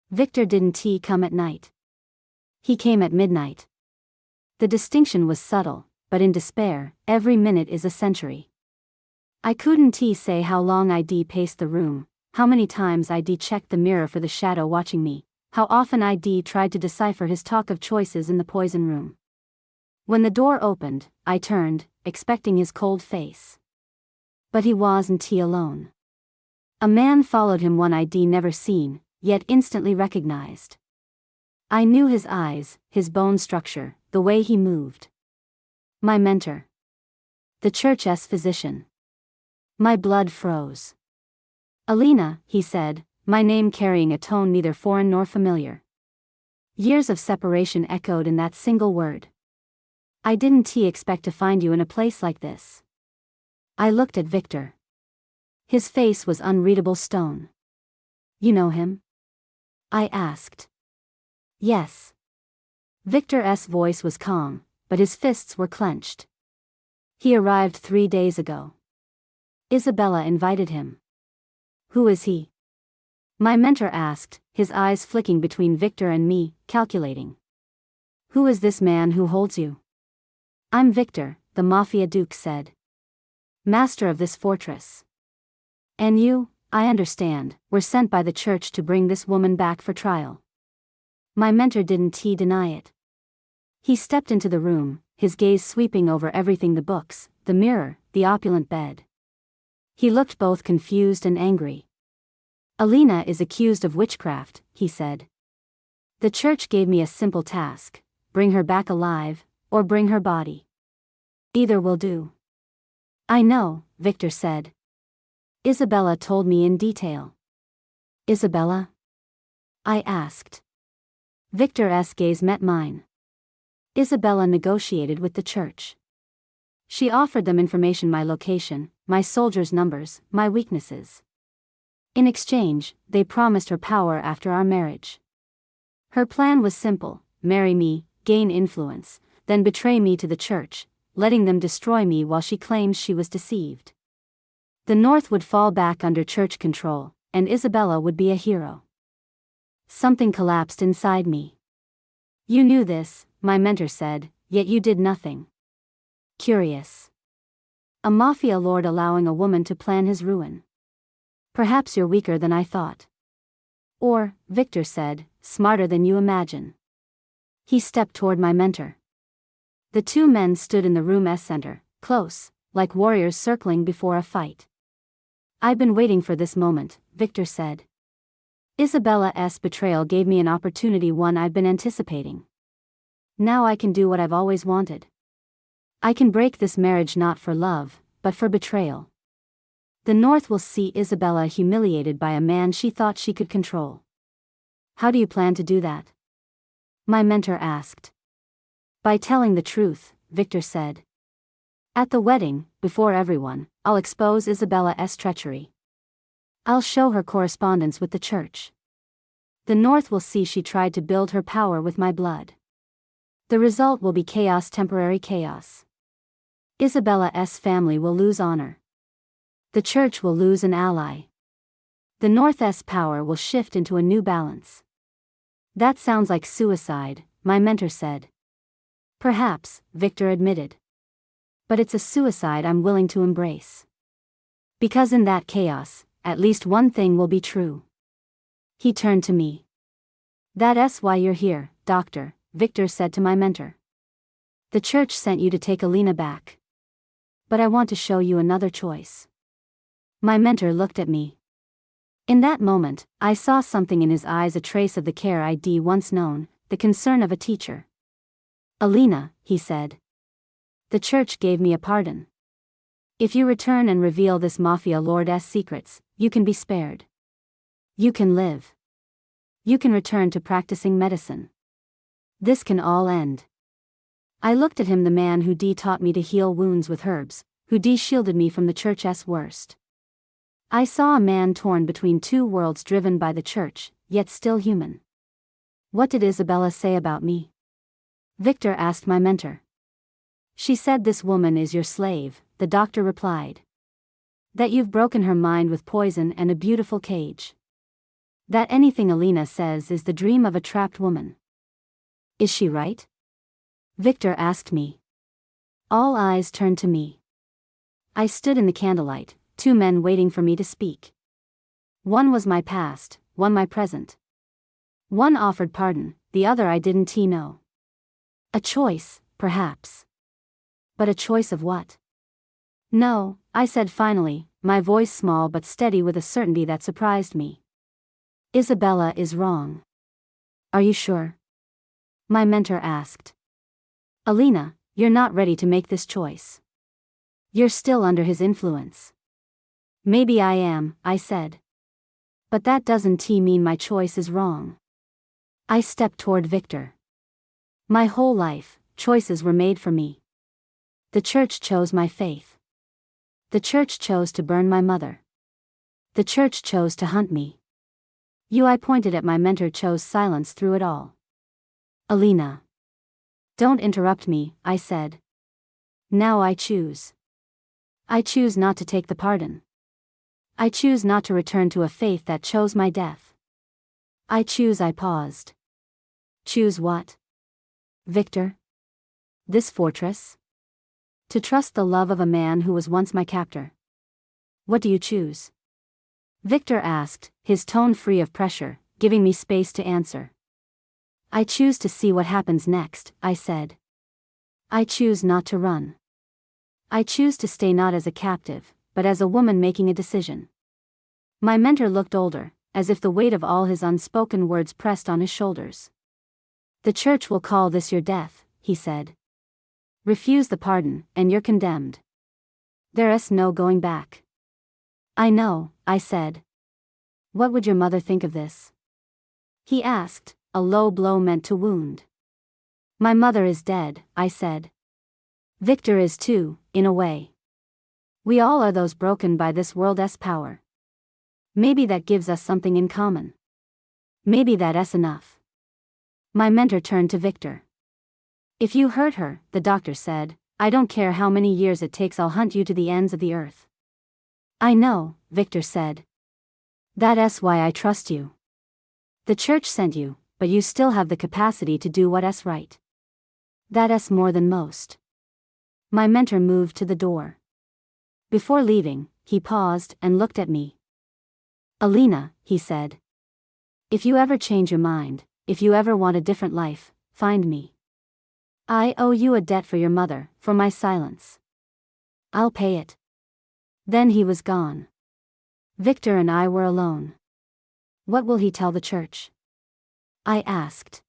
Victor didn't come at night. He came at midnight. The distinction was subtle, but in despair, every minute is a century. I couldn't say how long I'd paced the room, how many times I'd checked the mirror for the shadow watching me, how often I'd tried to decipher his talk of choices in the poison room. When the door opened, I turned, expecting his cold face. But he wasn't alone. A man followed him, one I'd never seen, yet instantly recognized. I knew his eyes, his bone structure, the way he moved. My mentor. The church's physician. My blood froze. "Alina," he said, my name carrying a tone neither foreign nor familiar. Years of separation echoed in that single word. "I didn't expect to find you in a place like this." I looked at Victor. His face was unreadable stone. You know him? I asked. Yes. Victor's voice was calm, but his fists were clenched. He arrived 3 days ago. Isabella invited him. Who is he? My mentor asked, his eyes flicking between Victor and me, calculating. Who is this man who holds you? I'm Victor, the Mafia Duke said. Master of this fortress. And you, I understand, were sent by the church to bring this woman back for trial. My mentor didn't deny it. He stepped into the room, his gaze sweeping over everything: the books, the mirror, the opulent bed. He looked both confused and angry. Alina is accused of witchcraft, he said. The church gave me a simple task: bring her back alive, or bring her body. Either will do. I know, Victor said. Isabella told me in detail. Isabella? I asked. Victor's gaze met mine. Isabella negotiated with the church. She offered them information: my location, my soldiers' numbers, my weaknesses. In exchange, they promised her power after our marriage. Her plan was simple: marry me, gain influence, then betray me to the church, letting them destroy me while she claims she was deceived. The North would fall back under church control, and Isabella would be a hero. Something collapsed inside me. You knew this, my mentor said, yet you did nothing. Curious. A mafia lord allowing a woman to plan his ruin. Perhaps you're weaker than I thought. Or, Victor said, smarter than you imagine. He stepped toward my mentor. The two men stood in the room's center, close, like warriors circling before a fight. I've been waiting for this moment, Victor said. Isabella's betrayal gave me an opportunity, one I've been anticipating. Now I can do what I've always wanted. I can break this marriage not for love, but for betrayal. The North will see Isabella humiliated by a man she thought she could control. How do you plan to do that? My mentor asked. By telling the truth, Victor said. At the wedding, before everyone, I'll expose Isabella's treachery. I'll show her correspondence with the church. The North will see she tried to build her power with my blood. The result will be chaos, temporary chaos. Isabella's family will lose honor. The church will lose an ally. The North's power will shift into a new balance. That sounds like suicide, my mentor said. Perhaps, Victor admitted. But it's a suicide I'm willing to embrace. Because in that chaos, at least one thing will be true. He turned to me. That's why you're here, Doctor, Victor said to my mentor. The church sent you to take Alina back. But I want to show you another choice. My mentor looked at me. In that moment, I saw something in his eyes, a trace of the care I'd once known, the concern of a teacher. Alina, he said. The church gave me a pardon. If you return and reveal this mafia lord's secrets, you can be spared. You can live. You can return to practicing medicine. This can all end. I looked at him, the man who taught me to heal wounds with herbs, who shielded me from the church's worst. I saw a man torn between two worlds, driven by the church, yet still human. What did Isabella say about me? Victor asked my mentor. She said this woman is your slave, the doctor replied. That you've broken her mind with poison and a beautiful cage. That anything Alina says is the dream of a trapped woman. Is she right? Victor asked me. All eyes turned to me. I stood in the candlelight, two men waiting for me to speak. One was my past, one my present. One offered pardon, the other I didn't know. A choice, perhaps. But a choice of what? No, I said finally, my voice small but steady with a certainty that surprised me. Isabella is wrong. Are you sure? My mentor asked. Alina, you're not ready to make this choice. You're still under his influence. Maybe I am, I said. But that doesn't mean my choice is wrong. I stepped toward Victor. My whole life, choices were made for me. The church chose my faith. The church chose to burn my mother. The church chose to hunt me. I pointed at my mentor, chose silence through it all. Alina. Don't interrupt me, I said. Now I choose. I choose not to take the pardon. I choose not to return to a faith that chose my death. I choose. I paused. Choose what? Victor? This fortress? To trust the love of a man who was once my captor. What do you choose? Victor asked, his tone free of pressure, giving me space to answer. I choose to see what happens next, I said. I choose not to run. I choose to stay not as a captive, but as a woman making a decision. My mentor looked older, as if the weight of all his unspoken words pressed on his shoulders. The church will call this your death, he said. Refuse the pardon, and you're condemned. There's no going back. I know, I said. What would your mother think of this? He asked, a low blow meant to wound. My mother is dead, I said. Victor is too, in a way. We all are those broken by this world's power. Maybe that gives us something in common. Maybe that's enough. My mentor turned to Victor. If you hurt her, the doctor said, I don't care how many years it takes, I'll hunt you to the ends of the earth. I know, Victor said. That's why I trust you. The church sent you, but you still have the capacity to do what's right. That's more than most. My mentor moved to the door. Before leaving, he paused and looked at me. Alina, he said. If you ever change your mind, if you ever want a different life, find me. I owe you a debt for your mother, for my silence. I'll pay it. Then he was gone. Victor and I were alone. What will he tell the church? I asked.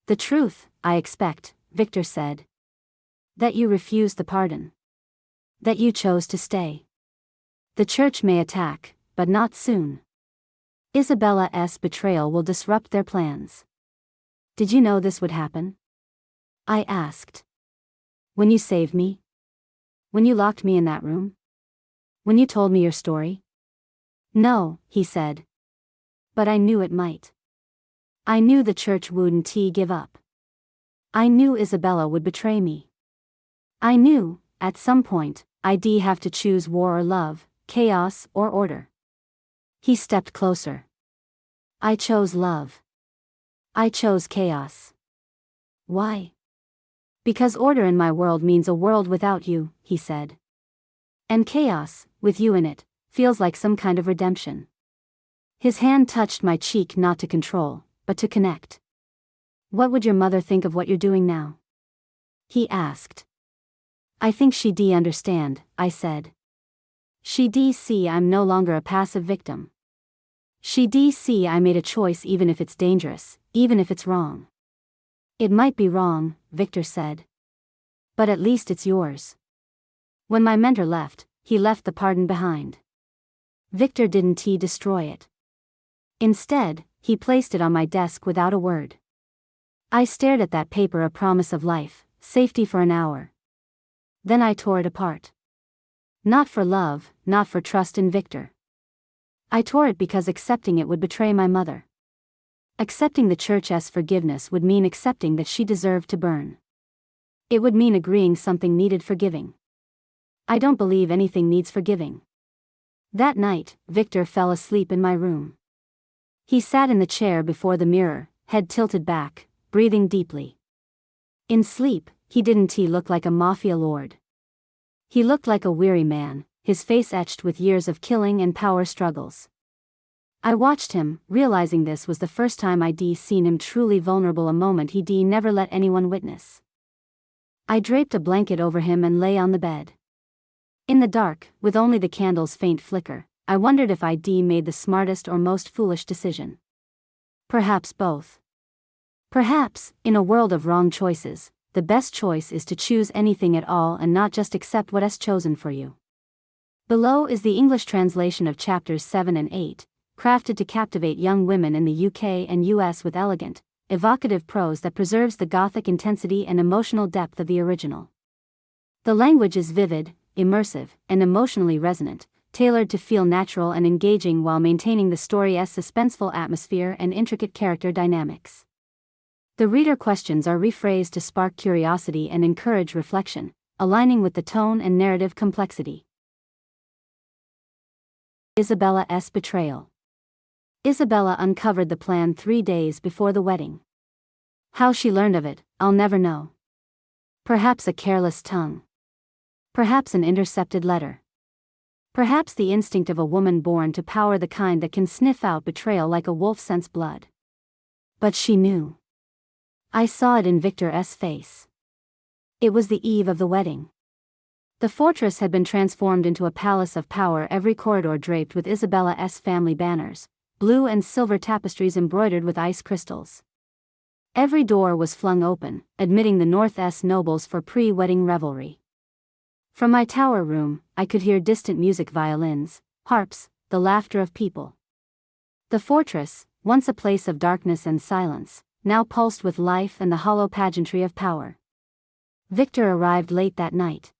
The truth, I expect, Victor said. That you refused the pardon. That you chose to stay. The church may attack, but not soon. Isabella's betrayal will disrupt their plans. Did you know this would happen? I asked. When you saved me? When you locked me in that room? When you told me your story? No, he said. But I knew it might. I knew the church wouldn't give up. I knew Isabella would betray me. I knew, at some point, I'd have to choose war or love, chaos or order. He stepped closer. I chose love. I chose chaos. Why? Because order in my world means a world without you, he said. And chaos, with you in it, feels like some kind of redemption. His hand touched my cheek, not to control, but to connect. What would your mother think of what you're doing now? He asked. I think she'd understand, I said. She'd see I'm no longer a passive victim. She'd see I made a choice, even if it's dangerous, even if it's wrong. It might be wrong, Victor said. But at least it's yours. When my mentor left, he left the pardon behind. Victor didn't destroy it. Instead, he placed it on my desk without a word. I stared at that paper, a promise of life, safety for an hour. Then I tore it apart. Not for love, not for trust in Victor. I tore it because accepting it would betray my mother. Accepting the church's forgiveness would mean accepting that she deserved to burn. It would mean agreeing something needed forgiving. I don't believe anything needs forgiving. That night, Victor fell asleep in my room. He sat in the chair before the mirror, head tilted back, breathing deeply. In sleep, he didn't look like a mafia lord. He looked like a weary man, his face etched with years of killing and power struggles. I watched him, realizing this was the first time I'd seen him truly vulnerable, a moment he'd never let anyone witness. I draped a blanket over him and lay on the bed. In the dark, with only the candle's faint flicker, I wondered if I'd made the smartest or most foolish decision. Perhaps both. Perhaps, in a world of wrong choices, the best choice is to choose anything at all and not just accept what's chosen for you. Below is the English translation of chapters 7 and 8, crafted to captivate young women in the UK and US with elegant, evocative prose that preserves the Gothic intensity and emotional depth of the original. The language is vivid, immersive, and emotionally resonant, tailored to feel natural and engaging while maintaining the story's suspenseful atmosphere and intricate character dynamics. The reader questions are rephrased to spark curiosity and encourage reflection, aligning with the tone and narrative complexity. Isabella's betrayal. Isabella uncovered the plan 3 days before the wedding. How she learned of it, I'll never know. Perhaps a careless tongue. Perhaps an intercepted letter. Perhaps the instinct of a woman born to power, the kind that can sniff out betrayal like a wolf scents blood. But she knew. I saw it in Victor's face. It was the eve of the wedding. The fortress had been transformed into a palace of power, every corridor draped with Isabella's family banners, blue and silver tapestries embroidered with ice crystals. Every door was flung open, admitting the North's nobles for pre-wedding revelry. From my tower room, I could hear distant music, violins, harps, the laughter of people. The fortress, once a place of darkness and silence, now pulsed with life and the hollow pageantry of power. Victor arrived late that night.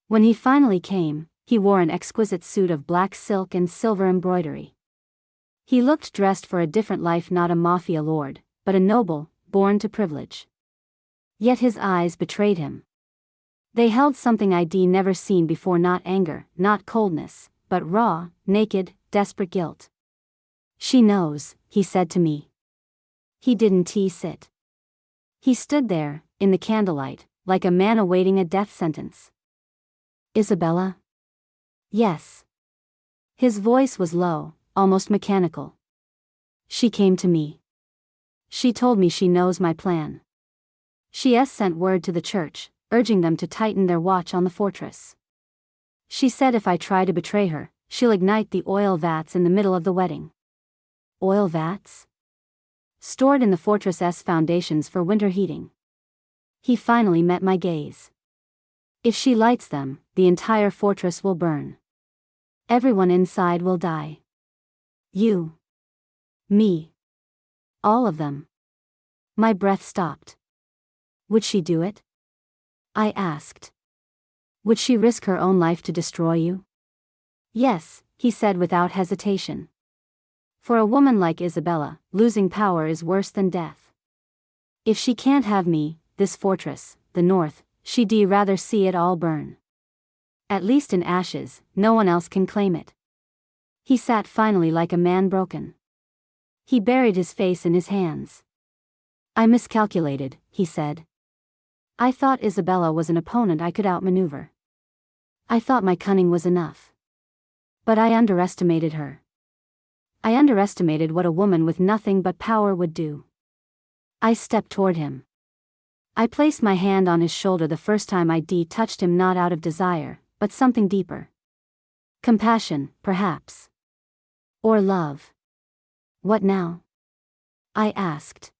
When he finally came, he wore an exquisite suit of black silk and silver embroidery. He looked dressed for a different life, not a mafia lord, but a noble, born to privilege. Yet his eyes betrayed him. They held something I'd never seen before, not anger, not coldness, but raw, naked, desperate guilt. She knows, he said to me. He didn't sit. He stood there, in the candlelight, like a man awaiting a death sentence. Isabella? Yes. His voice was low, almost mechanical. She came to me. She told me she knows my plan. She's sent word to the church, urging them to tighten their watch on the fortress. She said if I try to betray her, she'll ignite the oil vats in the middle of the wedding. Oil vats? Stored in the fortress's foundations for winter heating. He finally met my gaze. If she lights them, the entire fortress will burn. Everyone inside will die. You. Me. All of them. My breath stopped. Would she do it? I asked. Would she risk her own life to destroy you? Yes, he said without hesitation. For a woman like Isabella, losing power is worse than death. If she can't have me, this fortress, the North, she'd rather see it all burn. At least in ashes, no one else can claim it. He sat finally like a man broken. He buried his face in his hands. I miscalculated, he said. I thought Isabella was an opponent I could outmaneuver. I thought my cunning was enough. But I underestimated her. I underestimated what a woman with nothing but power would do. I stepped toward him. I placed my hand on his shoulder the first time I touched him, not out of desire, but something deeper. Compassion, perhaps. Or love. What now? I asked.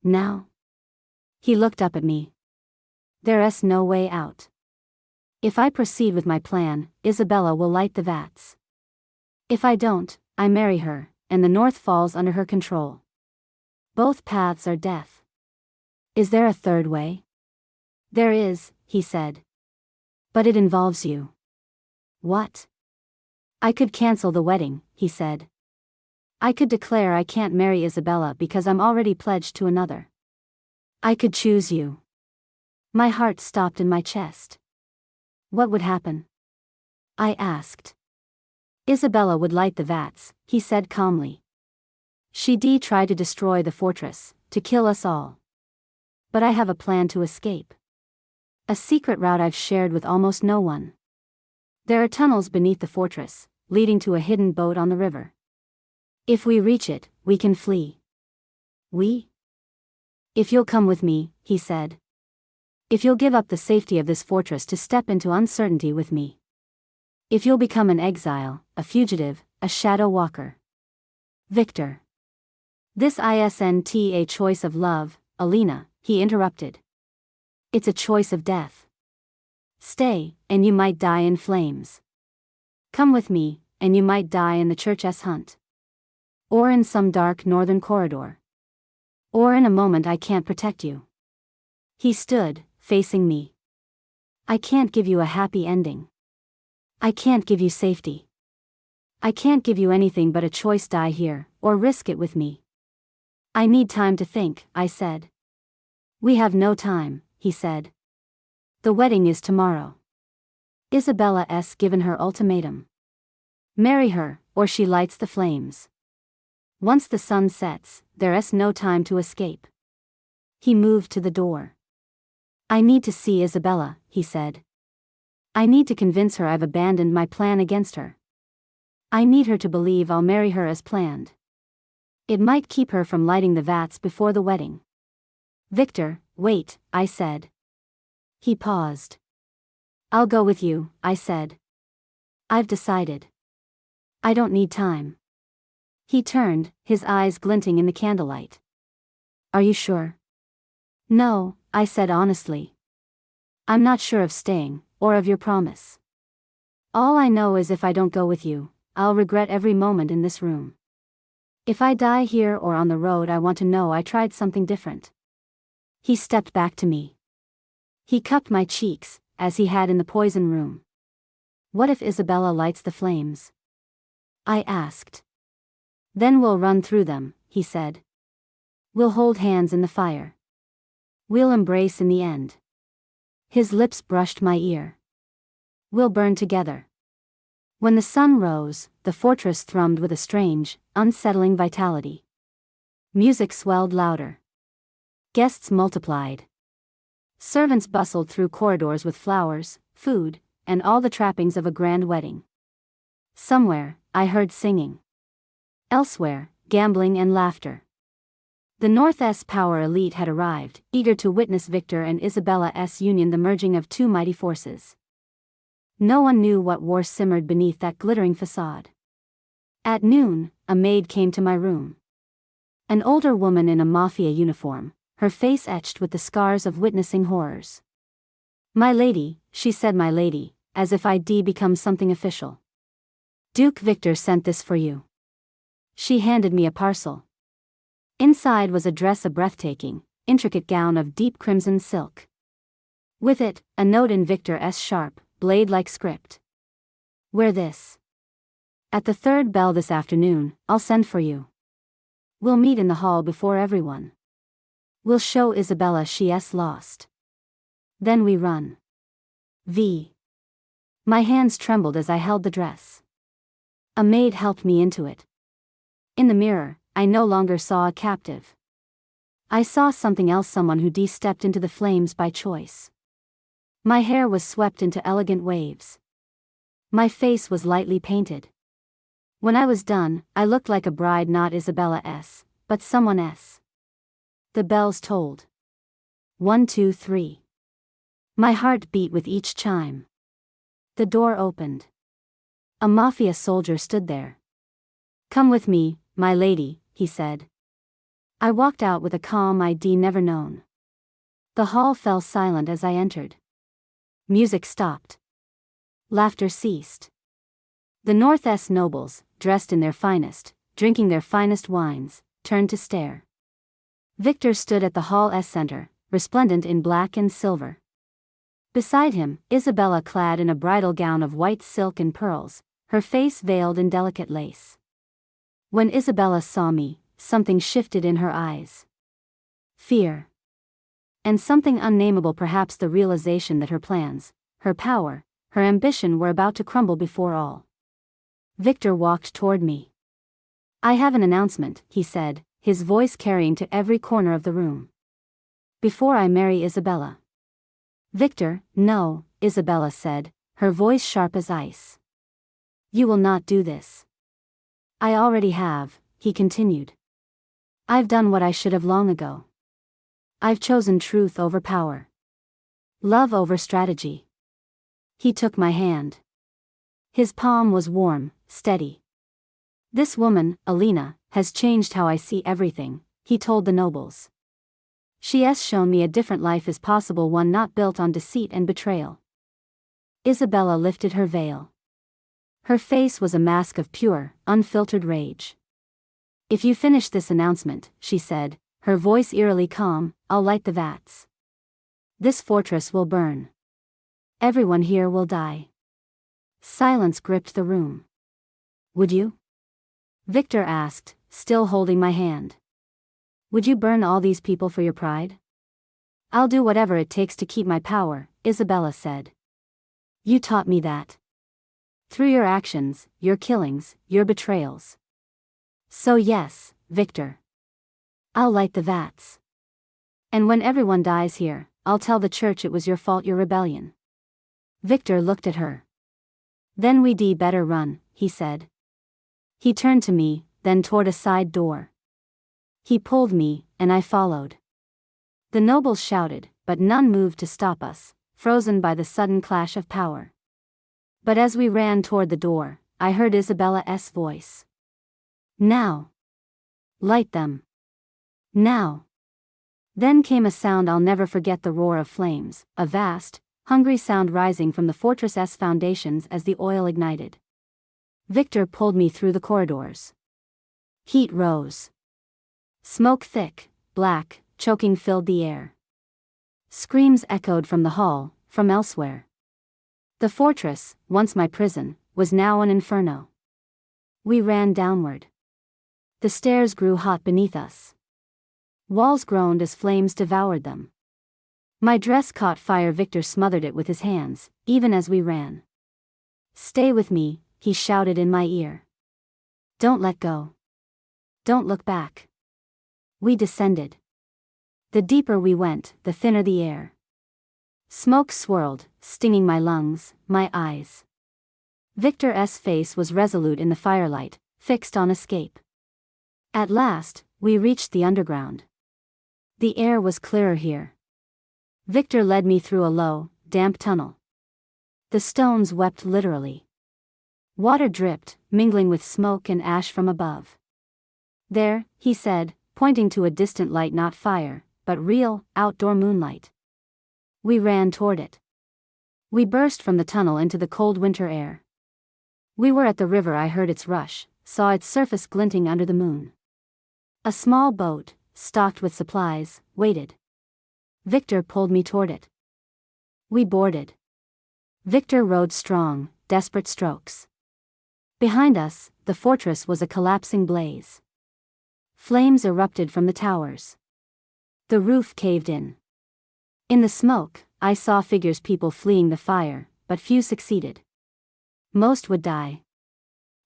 Now? He looked up at me. There's no way out. If I proceed with my plan, Isabella will light the vats. If I don't, I marry her, and the North falls under her control. Both paths are death. Is there a third way? There is, he said. But it involves you. What? I could cancel the wedding, he said. I could declare I can't marry Isabella because I'm already pledged to another. I could choose you. My heart stopped in my chest. What would happen? I asked. Isabella would light the vats, he said calmly. She'd try to destroy the fortress, to kill us all. But I have a plan to escape. A secret route I've shared with almost no one. There are tunnels beneath the fortress, leading to a hidden boat on the river. If we reach it, we can flee. We? If you'll come with me, he said. If you'll give up the safety of this fortress to step into uncertainty with me. If you'll become an exile, a fugitive, a shadow walker. Victor. This isn't a choice of love, Alina, he interrupted. It's a choice of death. Stay, and you might die in flames. Come with me, and you might die in the church's hunt. Or in some dark northern corridor. Or in a moment I can't protect you. He stood, facing me. I can't give you a happy ending. I can't give you safety. I can't give you anything but a choice: die here, or risk it with me. I need time to think, I said. We have no time, he said. The wedding is tomorrow. Isabella's given her ultimatum. Marry her, or she lights the flames. Once the sun sets, there's no time to escape. He moved to the door. I need to see Isabella, he said. I need to convince her I've abandoned my plan against her. I need her to believe I'll marry her as planned. It might keep her from lighting the vats before the wedding. Victor, wait, I said. He paused. I'll go with you, I said. I've decided. I don't need time. He turned, his eyes glinting in the candlelight. Are you sure? No, I said honestly. I'm not sure of staying, or of your promise. All I know is if I don't go with you, I'll regret every moment in this room. If I die here or on the road, I want to know I tried something different. He stepped back to me. He cupped my cheeks, as he had in the poison room. What if Isabella lights the flames? I asked. Then we'll run through them, he said. We'll hold hands in the fire. We'll embrace in the end. His lips brushed my ear. We'll burn together. When the sun rose, the fortress thrummed with a strange, unsettling vitality. Music swelled louder. Guests multiplied. Servants bustled through corridors with flowers, food, and all the trappings of a grand wedding. Somewhere, I heard singing. Elsewhere, gambling and laughter. The North's power elite had arrived, eager to witness Victor and Isabella's union, the merging of two mighty forces. No one knew what war simmered beneath that glittering facade. At noon, a maid came to my room. An older woman in a mafia uniform, her face etched with the scars of witnessing horrors. My lady, she said, my lady, as if I'd become something official. Duke Victor sent this for you. She handed me a parcel. Inside was a dress, a breathtaking, intricate gown of deep crimson silk. With it, a note in Victor's sharp, blade-like script. Wear this. At the third bell this afternoon, I'll send for you. We'll meet in the hall before everyone. We'll show Isabella she's lost. Then we run. My hands trembled as I held the dress. A maid helped me into it. In the mirror, I no longer saw a captive. I saw something else, someone who stepped into the flames by choice. My hair was swept into elegant waves. My face was lightly painted. When I was done, I looked like a bride, not Isabella's, but someone else. The bells tolled. 1, 2, 3. My heart beat with each chime. The door opened. A mafia soldier stood there. Come with me, my lady, he said. I walked out with a calm I'd never known. The hall fell silent as I entered. Music stopped. Laughter ceased. The North's nobles, dressed in their finest, drinking their finest wines, turned to stare. Victor stood at the hall's center, resplendent in black and silver. Beside him, Isabella, clad in a bridal gown of white silk and pearls, her face veiled in delicate lace. When Isabella saw me, something shifted in her eyes. Fear. And something unnameable, perhaps the realization that her plans, her power, her ambition were about to crumble before all. Victor walked toward me. I have an announcement, he said, his voice carrying to every corner of the room. Before I marry Isabella. Victor, no, Isabella said, her voice sharp as ice. You will not do this. I already have, he continued. I've done what I should have long ago. I've chosen truth over power. Love over strategy. He took my hand. His palm was warm, steady. This woman, Alina, has changed how I see everything, he told the nobles. She has shown me a different life is possible, one not built on deceit and betrayal. Isabella lifted her veil. Her face was a mask of pure, unfiltered rage. If you finish this announcement, she said, her voice eerily calm, I'll light the vats. This fortress will burn. Everyone here will die. Silence gripped the room. Would you? Victor asked, still holding my hand. Would you burn all these people for your pride? I'll do whatever it takes to keep my power, Isabella said. You taught me that. Through your actions, your killings, your betrayals. So yes, Victor. I'll light the vats. And when everyone dies here, I'll tell the church it was your fault, your rebellion. Victor looked at her. Then we'd better run, he said. He turned to me, then toward a side door. He pulled me, and I followed. The nobles shouted, but none moved to stop us, frozen by the sudden clash of power. But as we ran toward the door, I heard Isabella's voice. Now. Light them. Now. Then came a sound I'll never forget, the roar of flames, a vast, hungry sound rising from the fortress's foundations as the oil ignited. Victor pulled me through the corridors. Heat rose. Smoke, thick, black, choking, filled the air. Screams echoed from the hall, from elsewhere. The fortress, once my prison, was now an inferno. We ran downward. The stairs grew hot beneath us. Walls groaned as flames devoured them. My dress caught fire. Victor smothered it with his hands, even as we ran. Stay with me, he shouted in my ear. Don't let go. Don't look back. We descended. The deeper we went, the thinner the air. Smoke swirled, stinging my lungs, my eyes. Victor's face was resolute in the firelight, fixed on escape. At last, we reached the underground. The air was clearer here. Victor led me through a low, damp tunnel. The stones wept literally. Water dripped, mingling with smoke and ash from above. There, he said, pointing to a distant light, not fire, but real, outdoor moonlight. We ran toward it. We burst from the tunnel into the cold winter air. We were at the river. I heard its rush, saw its surface glinting under the moon. A small boat, stocked with supplies, waited. Victor pulled me toward it. We boarded. Victor rowed strong, desperate strokes. Behind us, the fortress was a collapsing blaze. Flames erupted from the towers. The roof caved in. In the smoke, I saw figures, people fleeing the fire, but few succeeded. Most would die.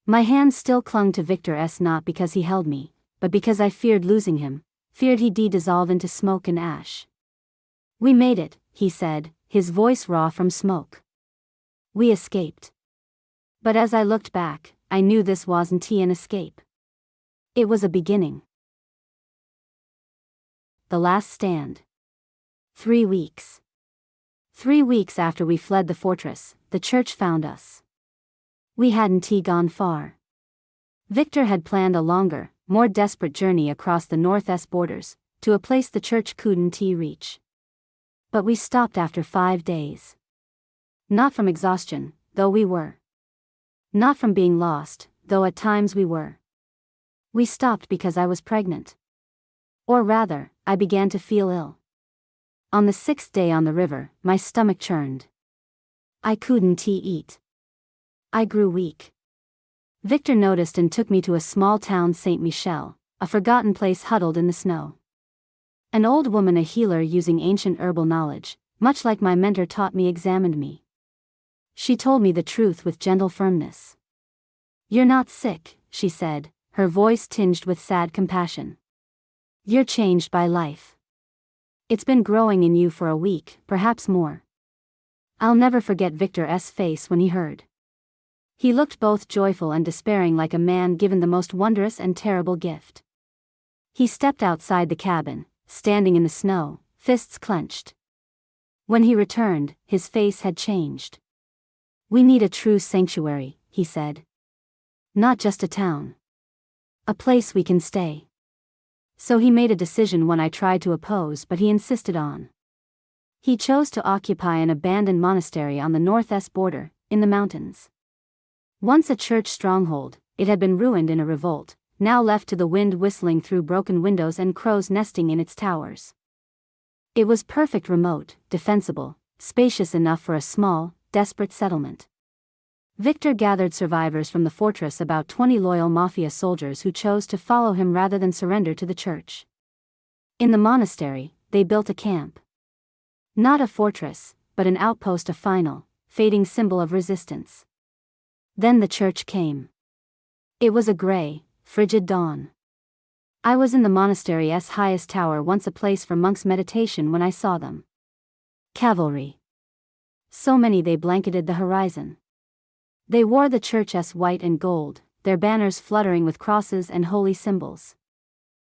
My hand still clung to Victor's, not because he held me, but because I feared losing him, feared he'd dissolve into smoke and ash. We made it, he said, his voice raw from smoke. We escaped. But as I looked back, I knew this wasn't an escape. It was a beginning. The last stand. 3 weeks. 3 weeks after we fled the fortress, the church found us. We hadn't gone far. Victor had planned a longer, more desperate journey across the northwest borders, to a place the church couldn't reach. But we stopped after 5 days. Not from exhaustion, though we were. Not from being lost, though at times we were. We stopped because I was pregnant. Or rather, I began to feel ill. On the 6th day on the river, my stomach churned. I couldn't eat. I grew weak. Victor noticed and took me to a small town, St. Michel, a forgotten place huddled in the snow. An old woman, a healer using ancient herbal knowledge, much like my mentor taught me, examined me. She told me the truth with gentle firmness. You're not sick, she said, her voice tinged with sad compassion. You're changed by life. It's been growing in you for a week, perhaps more. I'll never forget Victor's face when he heard. He looked both joyful and despairing, like a man given the most wondrous and terrible gift. He stepped outside the cabin, standing in the snow, fists clenched. When he returned, his face had changed. We need a true sanctuary, he said. Not just a town. A place we can stay. So he made a decision when I tried to oppose, but he insisted on. He chose to occupy an abandoned monastery on the northwest border, in the mountains. Once a church stronghold, it had been ruined in a revolt, now left to the wind whistling through broken windows and crows nesting in its towers. It was perfect, remote, defensible, spacious enough for a small, desperate settlement. Victor gathered survivors from the fortress, about 20 loyal mafia soldiers who chose to follow him rather than surrender to the church. In the monastery, they built a camp. Not a fortress, but an outpost, a final, fading symbol of resistance. Then the church came. It was a gray, frigid dawn. I was in the monastery's highest tower, once a place for monks' meditation, when I saw them. Cavalry. So many they blanketed the horizon. They wore the church's white and gold, their banners fluttering with crosses and holy symbols.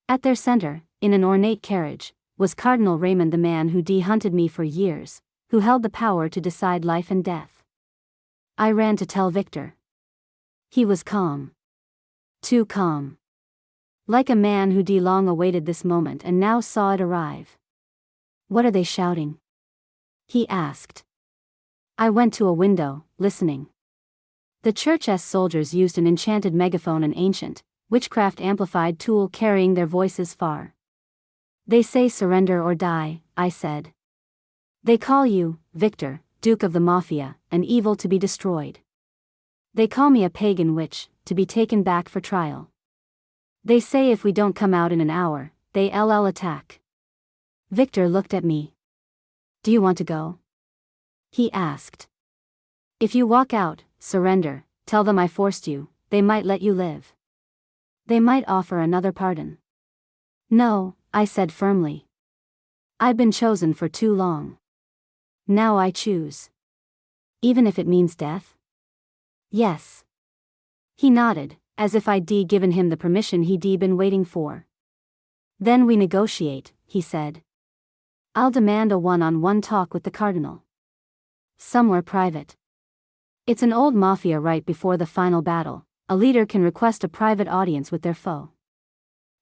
At their center, in an ornate carriage, was Cardinal Raymond, the man who hunted me for years, who held the power to decide life and death. I ran to tell Victor. He was calm. Too calm. Like a man who long awaited this moment and now saw it arrive. "What are they shouting?" he asked. I went to a window, listening. The church's soldiers used an enchanted megaphone, an ancient, witchcraft-amplified tool carrying their voices far. "They say surrender or die," I said. "They call you, Victor, Duke of the Mafia, an evil to be destroyed. They call me a pagan witch, to be taken back for trial. They say if we don't come out in an hour, they'll attack." Victor looked at me. "Do you want to go?" he asked. "If you walk out, surrender, tell them I forced you, they might let you live. They might offer another pardon." "No," I said firmly. "I've been chosen for too long. Now I choose. Even if it means death?" "Yes." He nodded, as if I'd given him the permission he'd been waiting for. "Then we negotiate," he said. "I'll demand a one-on-one talk with the cardinal. Somewhere private. It's an old mafia right before the final battle, a leader can request a private audience with their foe.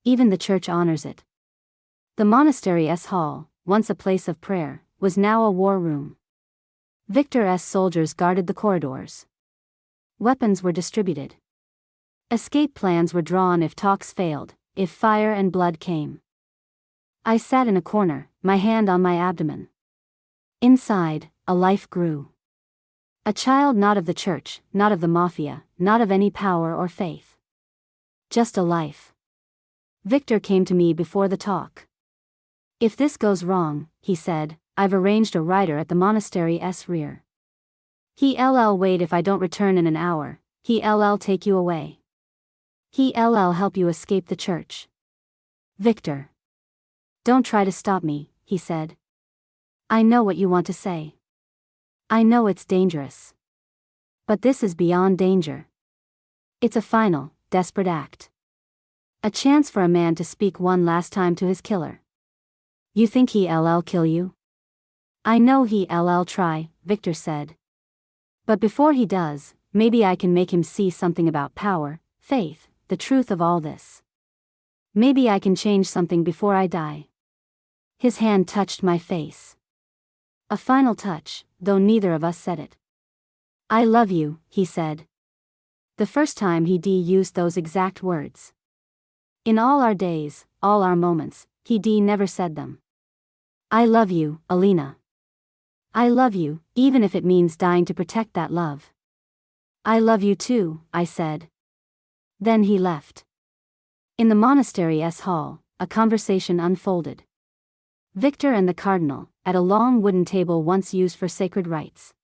Even the church honors it." The monastery's hall, once a place of prayer, was now a war room. Victor's soldiers guarded the corridors. Weapons were distributed. Escape plans were drawn if talks failed, if fire and blood came. I sat in a corner, my hand on my abdomen. Inside, a life grew. A child not of the church, not of the mafia, not of any power or faith. Just a life. Victor came to me before the talk. "If this goes wrong," he said, "I've arranged a rider at the monastery's rear. He'll wait if I don't return in an hour, he'll take you away. He'll help you escape the church." "Victor. Don't try to stop me," he said. "I know what you want to say. I know it's dangerous. But this is beyond danger. It's a final, desperate act. A chance for a man to speak one last time to his killer." "You think he'll kill you?" "I know he'll try," Victor said. "But before he does, maybe I can make him see something about power, faith, the truth of all this. Maybe I can change something before I die." His hand touched my face. A final touch, though neither of us said it. "I love you," he said. The first time he used those exact words. In all our days, all our moments, he never said them. "I love you, Alina. I love you, even if it means dying to protect that love." "I love you too," I said. Then he left. In the monastery's hall, a conversation unfolded. Victor and the cardinal, at a long wooden table once used for sacred rites.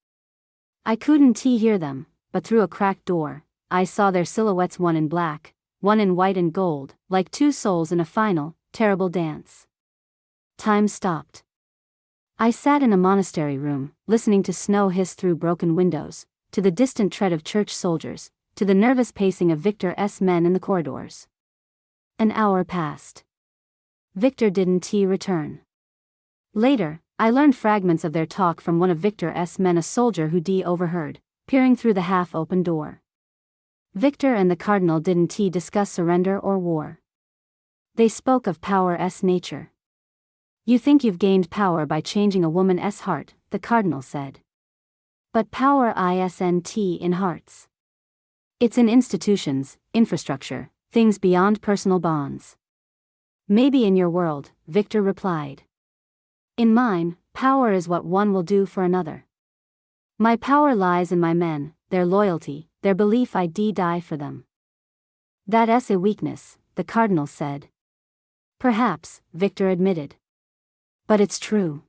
I couldn't hear them, but through a cracked door, I saw their silhouettes, one in black, one in white and gold, like two souls in a final, terrible dance. Time stopped. I sat in a monastery room, listening to snow hiss through broken windows, to the distant tread of church soldiers, to the nervous pacing of Victor's men in the corridors. An hour passed. Victor didn't return. Later, I learned fragments of their talk from one of Victor's men, a soldier who overheard, peering through the half-open door. Victor and the cardinal didn't discuss surrender or war. They spoke of power's nature. "You think you've gained power by changing a woman's heart," the cardinal said. "But power isn't in hearts. It's in institutions, infrastructure, things beyond personal bonds." "Maybe in your world," Victor replied. "In mine, power is what one will do for another. My power lies in my men, their loyalty, their belief I'd die for them. That's a weakness, the cardinal said. Perhaps, Victor admitted. But it's true.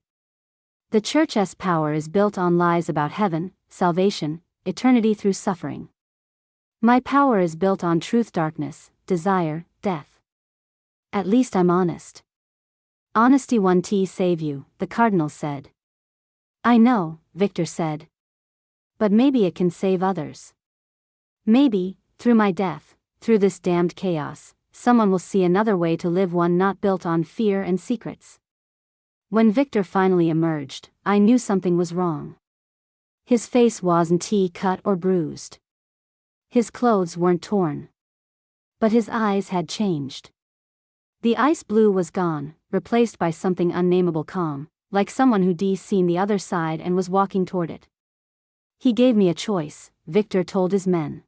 The Church's power is built on lies about heaven, salvation, eternity through suffering. My power is built on truth, darkness, desire, death. At least I'm honest. Honesty won't save you, the cardinal said. I know, Victor said. But maybe it can save others. Maybe, through my death, through this damned chaos, someone will see another way to live, one not built on fear and secrets. When Victor finally emerged, I knew something was wrong. His face wasn't cut or bruised. His clothes weren't torn. But his eyes had changed. The ice blue was gone, replaced by something unnameable calm, like someone who'd seen the other side and was walking toward it. He gave me a choice, Victor told his men.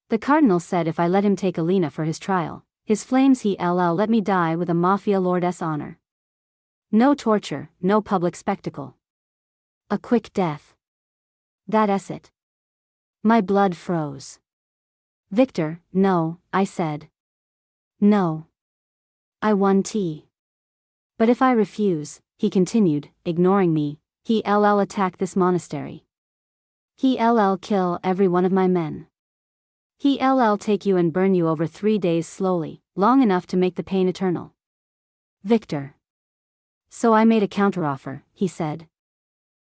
The cardinal said if I let him take Alina for his trial, his flames he'll let me die with a mafia lord's honor. No torture, no public spectacle. A quick death. That's it. My blood froze. Victor, no, I said. No. I want. But if I refuse, he continued, ignoring me, he'll attack this monastery. He'll kill every one of my men. He'll take you and burn you over 3 days slowly, long enough to make the pain eternal. Victor. So I made a counteroffer, he said.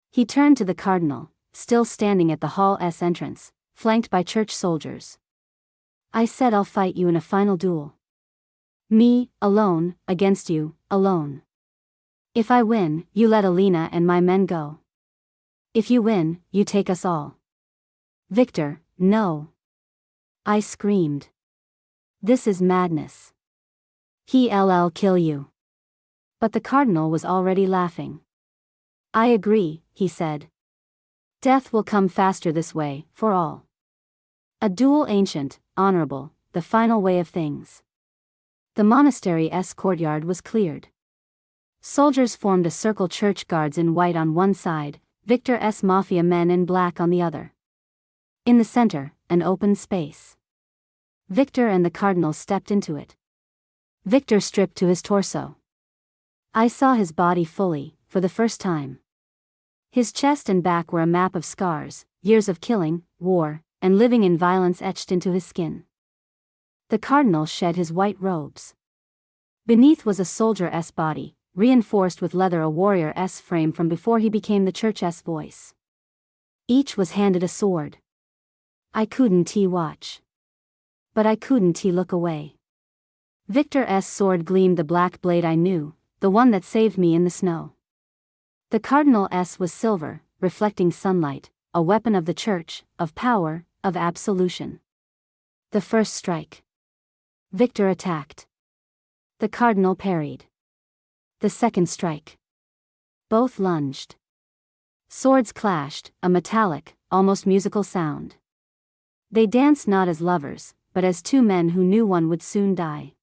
He turned to the cardinal, still standing at the hall's entrance, flanked by church soldiers. I said I'll fight you in a final duel. Me, alone, against you, alone. If I win, you let Alina and my men go. If you win, you take us all. Victor, no. I screamed. This is madness. He'll kill you. But the cardinal was already laughing. I agree, he said. Death will come faster this way, for all. A duel ancient, honorable, the final way of things. The monastery's courtyard was cleared. Soldiers formed a circle, church guards in white on one side, Victor's mafia men in black on the other. In the center, an open space. Victor and the cardinal stepped into it. Victor stripped to his torso. I saw his body fully, for the first time. His chest and back were a map of scars, years of killing, war, and living in violence etched into his skin. The cardinal shed his white robes. Beneath was a soldier's body, reinforced with leather, a warrior's frame from before he became the church's voice. Each was handed a sword. I couldn't watch. But I couldn't look away. Victor's sword gleamed, the black blade I knew, the one that saved me in the snow. The cardinal's was silver, reflecting sunlight, a weapon of the church, of power, of absolution. The first strike. Victor attacked. The cardinal parried. The second strike. Both lunged. Swords clashed, a metallic, almost musical sound. They danced not as lovers, but as two men who knew one would soon die.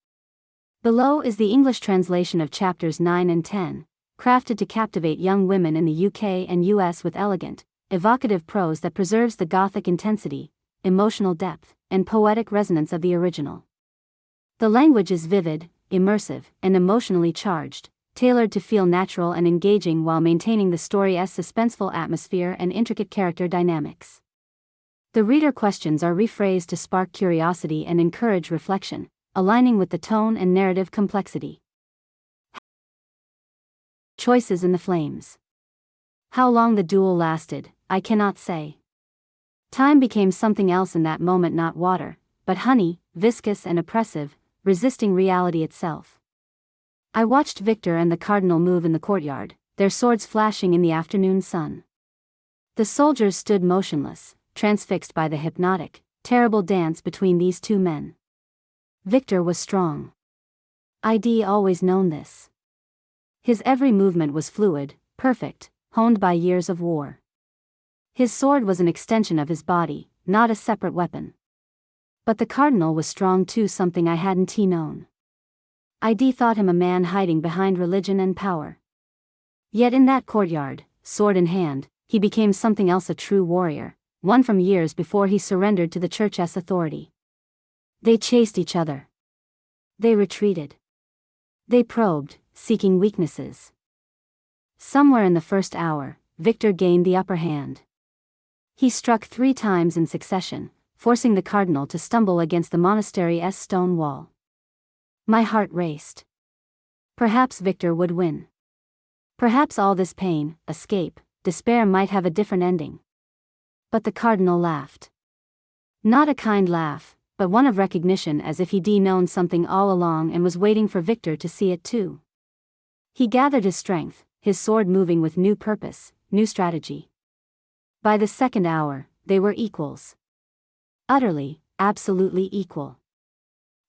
Below is the English translation of chapters 9 and 10, crafted to captivate young women in the UK and US with elegant, evocative prose that preserves the Gothic intensity, emotional depth, and poetic resonance of the original. The language is vivid, immersive, and emotionally charged, tailored to feel natural and engaging while maintaining the story's suspenseful atmosphere and intricate character dynamics. The reader questions are rephrased to spark curiosity and encourage reflection, aligning with the tone and narrative complexity. Choices in the flames. How long the duel lasted, I cannot say. Time became something else in that moment, not water, but honey, viscous and oppressive, resisting reality itself. I watched Victor and the cardinal move in the courtyard, their swords flashing in the afternoon sun. The soldiers stood motionless, transfixed by the hypnotic, terrible dance between these two men. Victor was strong. I'd always known this. His every movement was fluid, perfect, honed by years of war. His sword was an extension of his body, not a separate weapon. But the cardinal was strong too, something I hadn't known. I'd thought him a man hiding behind religion and power. Yet in that courtyard, sword in hand, he became something else, a true warrior, one from years before he surrendered to the Church's authority. They chased each other. They retreated. They probed, seeking weaknesses. Somewhere in the first hour, Victor gained the upper hand. He struck 3 times in succession, forcing the cardinal to stumble against the monastery's stone wall. My heart raced. Perhaps Victor would win. Perhaps all this pain, escape, despair might have a different ending. But the cardinal laughed. Not a kind laugh, but one of recognition, as if he'd known something all along and was waiting for Victor to see it too. He gathered his strength, his sword moving with new purpose, new strategy. By the second hour, they were equals. Utterly, absolutely equal.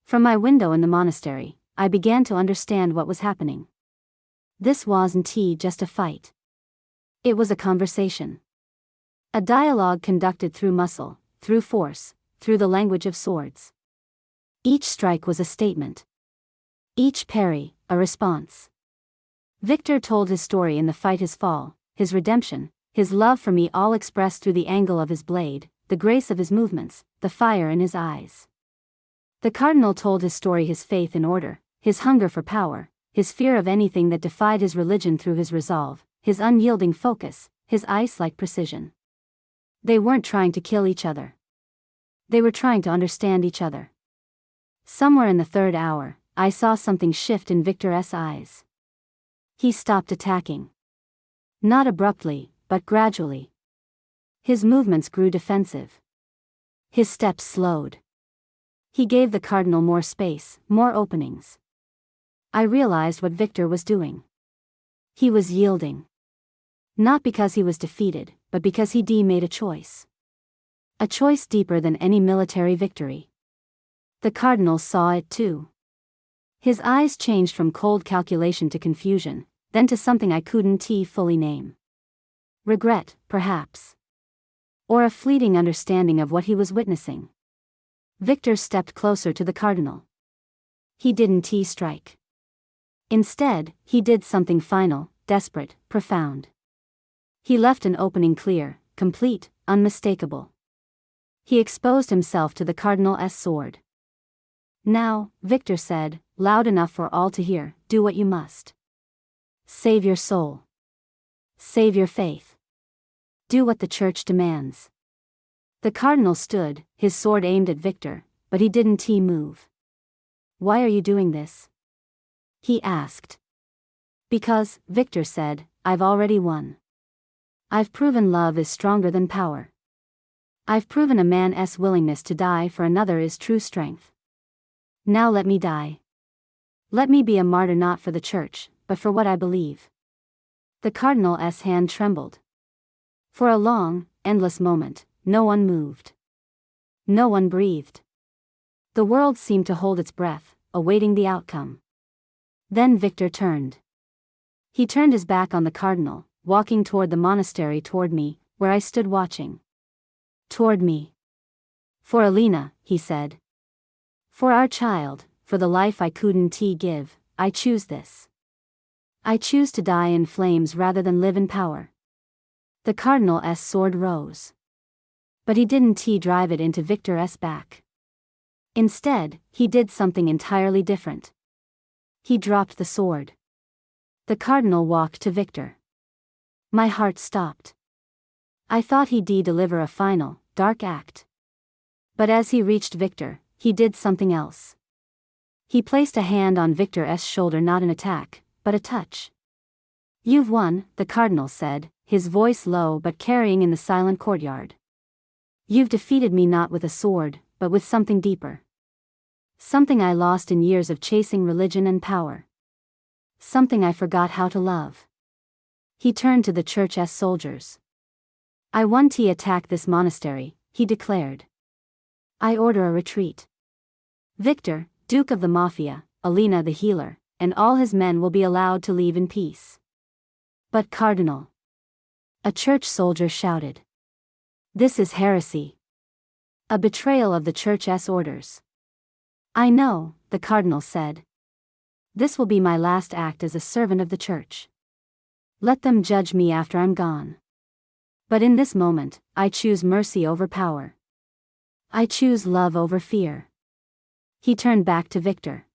From my window in the monastery, I began to understand what was happening. This wasn't just a fight. It was a conversation. A dialogue conducted through muscle, through force, through the language of swords. Each strike was a statement. Each parry, a response. Victor told his story in the fight, his fall, his redemption, his love for me, all expressed through the angle of his blade, the grace of his movements, the fire in his eyes. The cardinal told his story, his faith in order, his hunger for power, his fear of anything that defied his religion, through his resolve, his unyielding focus, his ice-like precision. They weren't trying to kill each other. They were trying to understand each other. Somewhere in the third hour, I saw something shift in Victor's eyes. He stopped attacking. Not abruptly, but gradually. His movements grew defensive. His steps slowed. He gave the cardinal more space, more openings. I realized what Victor was doing. He was yielding. Not because he was defeated, but because he made a choice. A choice deeper than any military victory. The cardinal saw it too. His eyes changed from cold calculation to confusion, then to something I couldn't fully name. Regret, perhaps. Or a fleeting understanding of what he was witnessing. Victor stepped closer to the cardinal. He didn't strike. Instead, he did something final, desperate, profound. He left an opening clear, complete, unmistakable. He exposed himself to the cardinal's sword. Now, Victor said, loud enough for all to hear, do what you must. Save your soul. Save your faith. Do what the Church demands. The cardinal stood, his sword aimed at Victor, but he didn't move. Why are you doing this? He asked. Because, Victor said, I've already won. I've proven love is stronger than power. I've proven a man's willingness to die for another is true strength. Now let me die. Let me be a martyr, not for the Church, but for what I believe. The cardinal's hand trembled. For a long, endless moment, no one moved. No one breathed. The world seemed to hold its breath, awaiting the outcome. Then Victor turned. He turned his back on the cardinal, walking toward the monastery, toward me, where I stood watching. Toward me. For Alina, he said. For our child, for the life I couldn't give, I choose this. I choose to die in flames rather than live in power. The cardinal's sword rose. But he didn't drive it into Victor's back. Instead, he did something entirely different. He dropped the sword. The cardinal walked to Victor. My heart stopped. I thought he'd deliver a final, dark act. But as he reached Victor, he did something else. He placed a hand on Victor's shoulder, not an attack, but a touch. You've won, the cardinal said, his voice low but carrying in the silent courtyard. You've defeated me not with a sword, but with something deeper. Something I lost in years of chasing religion and power. Something I forgot how to love. He turned to the Church's soldiers. I won to attack this monastery, he declared. I order a retreat. Victor, Duke of the Mafia, Alina the healer, and all his men will be allowed to leave in peace. But Cardinal. A Church soldier shouted. This is heresy. A betrayal of the Church's orders. I know, the Cardinal said. This will be my last act as a servant of the Church. Let them judge me after I'm gone. But in this moment, I choose mercy over power. I choose love over fear. He turned back to Victor.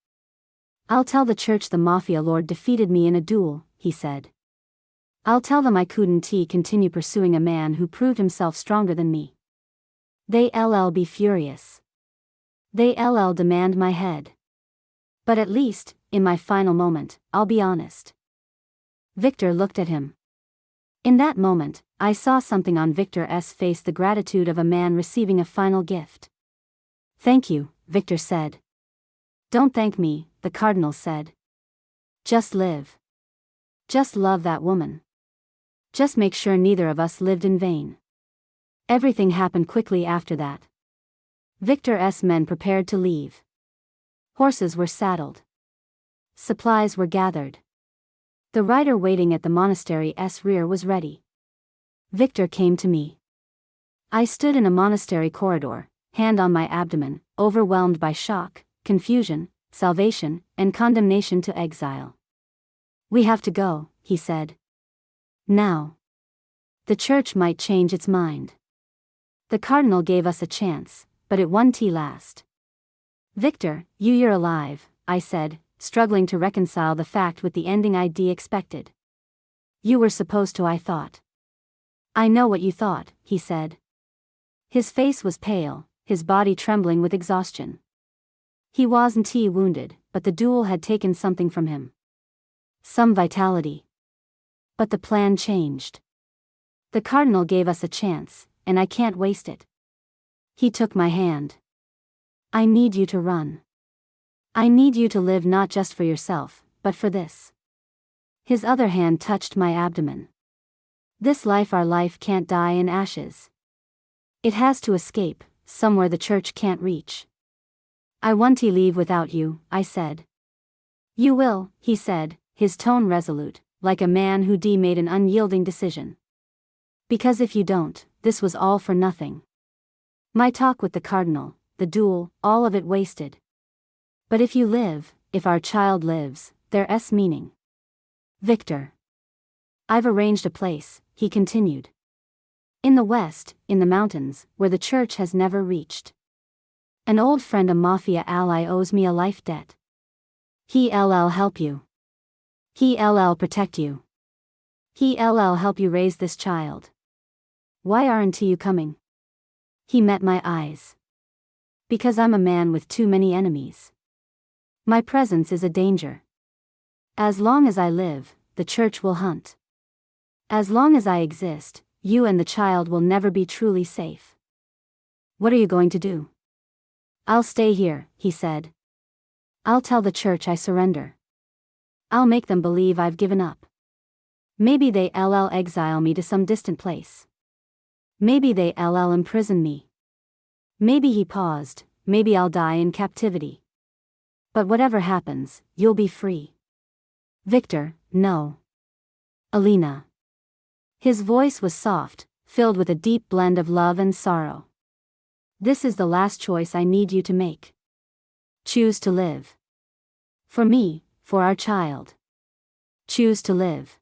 I'll tell the church the mafia lord defeated me in a duel, he said. I'll tell them I couldn't continue pursuing a man who proved himself stronger than me. They'll be furious. They'll demand my head. But at least, in my final moment, I'll be honest. Victor looked at him. In that moment, I saw something on Victor's face, the gratitude of a man receiving a final gift. Thank you, Victor said. Don't thank me, the cardinal said. Just live. Just love that woman. Just make sure neither of us lived in vain. Everything happened quickly after that. Victor's men prepared to leave. Horses were saddled. Supplies were gathered. The rider waiting at the monastery's rear was ready. Victor came to me. I stood in a monastery corridor, hand on my abdomen, overwhelmed by shock, confusion, salvation, and condemnation to exile. We have to go, he said. Now. The church might change its mind. The cardinal gave us a chance, but it won't last. Victor, you're alive, I said, struggling to reconcile the fact with the ending I'd expected. You were supposed to, I thought. I know what you thought, he said. His face was pale, his body trembling with exhaustion. He wasn't wounded, but the duel had taken something from him. Some vitality. But the plan changed. The cardinal gave us a chance, and I can't waste it. He took my hand. I need you to run. I need you to live not just for yourself, but for this. His other hand touched my abdomen. This life, our life, can't die in ashes. It has to escape, somewhere the church can't reach. I want to leave without you, I said. You will, he said, his tone resolute, like a man who made an unyielding decision. Because if you don't, this was all for nothing. My talk with the cardinal, the duel, all of it wasted. But if you live, if our child lives, there's meaning. Victor. I've arranged a place, he continued. In the west, in the mountains, where the church has never reached. An old friend, a mafia ally, owes me a life debt. He'll help you. He'll protect you. He'll help you raise this child. Why aren't you coming? He met my eyes. Because I'm a man with too many enemies. My presence is a danger. As long as I live, the church will hunt. As long as I exist, you and the child will never be truly safe. What are you going to do? I'll stay here, he said. I'll tell the church I surrender. I'll make them believe I've given up. Maybe they'll exile me to some distant place. Maybe they'll imprison me. Maybe, he paused, maybe I'll die in captivity. But whatever happens, you'll be free. Victor, no. Alina. His voice was soft, filled with a deep blend of love and sorrow. This is the last choice I need you to make. Choose to live. For me, for our child. Choose to live.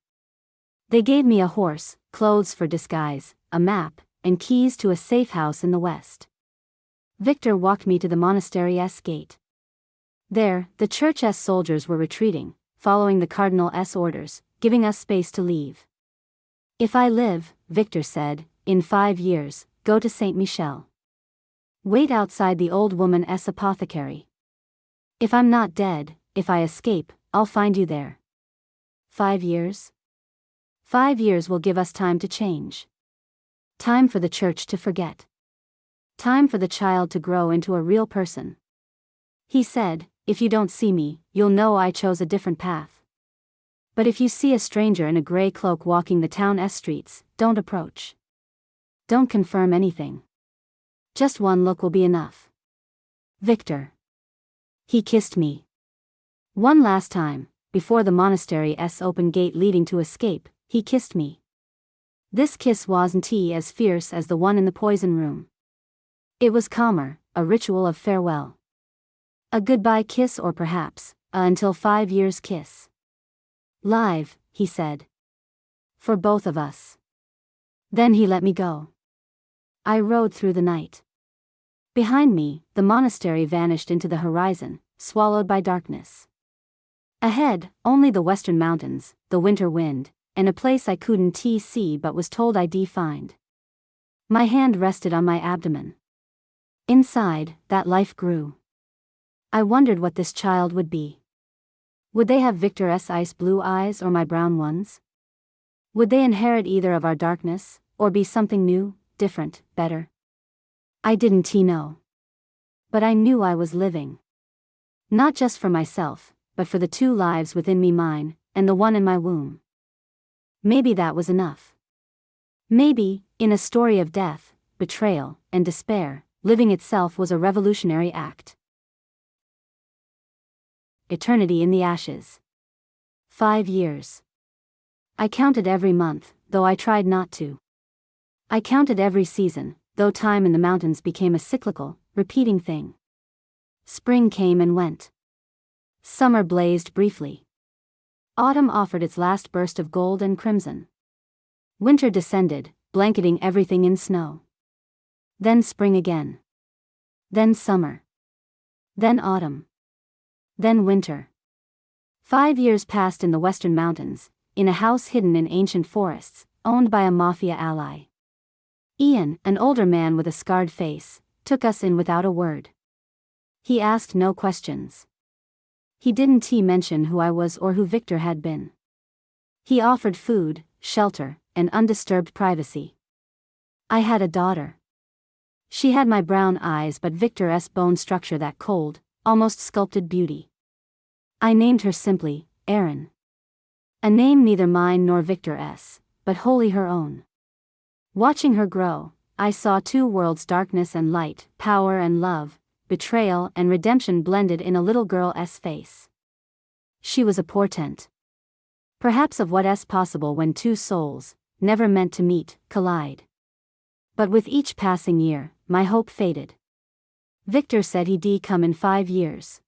They gave me a horse, clothes for disguise, a map, and keys to a safe house in the west. Victor walked me to the monastery's gate. There, the church's soldiers were retreating, following the cardinal's orders, giving us space to leave. If I live, Victor said, in 5 years, go to Saint Michel. Wait outside the old woman's apothecary. If I'm not dead, if I escape, I'll find you there. 5 years? 5 years will give us time to change. Time for the church to forget. Time for the child to grow into a real person. He said, if you don't see me, you'll know I chose a different path. But if you see a stranger in a gray cloak walking the town's streets, don't approach. Don't confirm anything. Just one look will be enough. Victor. He kissed me. One last time, before the monastery's open gate leading to escape, he kissed me. This kiss wasn't as fierce as the one in the poison room. It was calmer, a ritual of farewell. A goodbye kiss, or perhaps, until 5 years kiss. Live, he said. For both of us. Then he let me go. I rode through the night. Behind me, the monastery vanished into the horizon, swallowed by darkness. Ahead, only the western mountains, the winter wind, and a place I couldn't see but was told I'd find. My hand rested on my abdomen. Inside, that life grew. I wondered what this child would be. Would they have Victor's ice blue eyes or my brown ones? Would they inherit either of our darkness, or be something new, different, better? I didn't know. But I knew I was living. Not just for myself, but for the two lives within me, mine, and the one in my womb. Maybe that was enough. Maybe, in a story of death, betrayal, and despair, living itself was a revolutionary act. Eternity in the ashes. 5 years. I counted every month, though I tried not to. I counted every season, though time in the mountains became a cyclical, repeating thing. Spring came and went. Summer blazed briefly. Autumn offered its last burst of gold and crimson. Winter descended, blanketing everything in snow. Then spring again. Then summer. Then autumn. Then winter. 5 years passed in the western mountains, in a house hidden in ancient forests, owned by a mafia ally. Ian, an older man with a scarred face, took us in without a word. He asked no questions. He didn't mention who I was or who Victor had been. He offered food, shelter, and undisturbed privacy. I had a daughter. She had my brown eyes but Victor's bone structure, that cold, almost sculpted beauty. I named her simply, Erin. A name neither mine nor Victor's, but wholly her own. Watching her grow, I saw two worlds: darkness and light, power and love, betrayal and redemption blended in a little girl's face. She was a portent. Perhaps of what's possible when two souls, never meant to meet, collide. But with each passing year, my hope faded. Victor said he'd come in 5 years.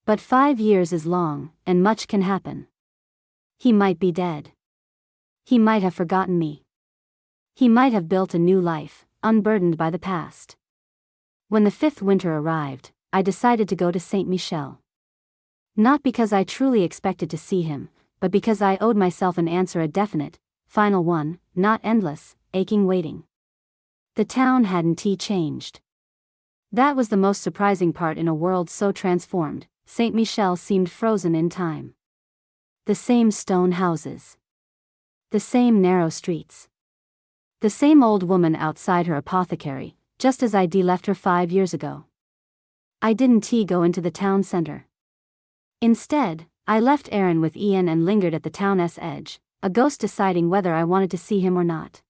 But 5 years is long, and much can happen. He might be dead. He might have forgotten me. He might have built a new life, unburdened by the past. When the 5th winter arrived, I decided to go to Saint Michel. Not because I truly expected to see him, but because I owed myself an answer, a definite, final one, not endless, aching waiting. The town hadn't changed. That was the most surprising part. In a world so transformed, Saint Michel seemed frozen in time. The same stone houses. The same narrow streets. The same old woman outside her apothecary, just as I'd left her 5 years ago. I didn't go into the town center. Instead, I left Erin with Ian and lingered at the town's edge, a ghost deciding whether I wanted to see him or not.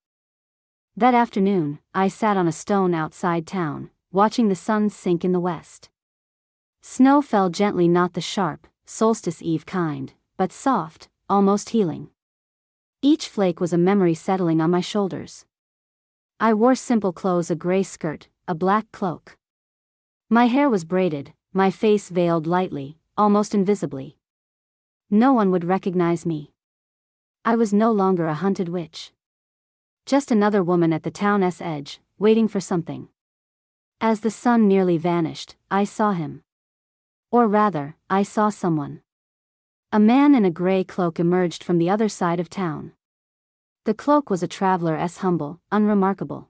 That afternoon, I sat on a stone outside town, watching the sun sink in the west. Snow fell gently, not the sharp, solstice eve kind, but soft, almost healing. Each flake was a memory settling on my shoulders. I wore simple clothes: a gray skirt, a black cloak. My hair was braided, my face veiled lightly, almost invisibly. No one would recognize me. I was no longer a hunted witch. Just another woman at the town's edge, waiting for something. As the sun nearly vanished, I saw him. Or rather, I saw someone. A man in a gray cloak emerged from the other side of town. The cloak was a traveler's, humble, unremarkable.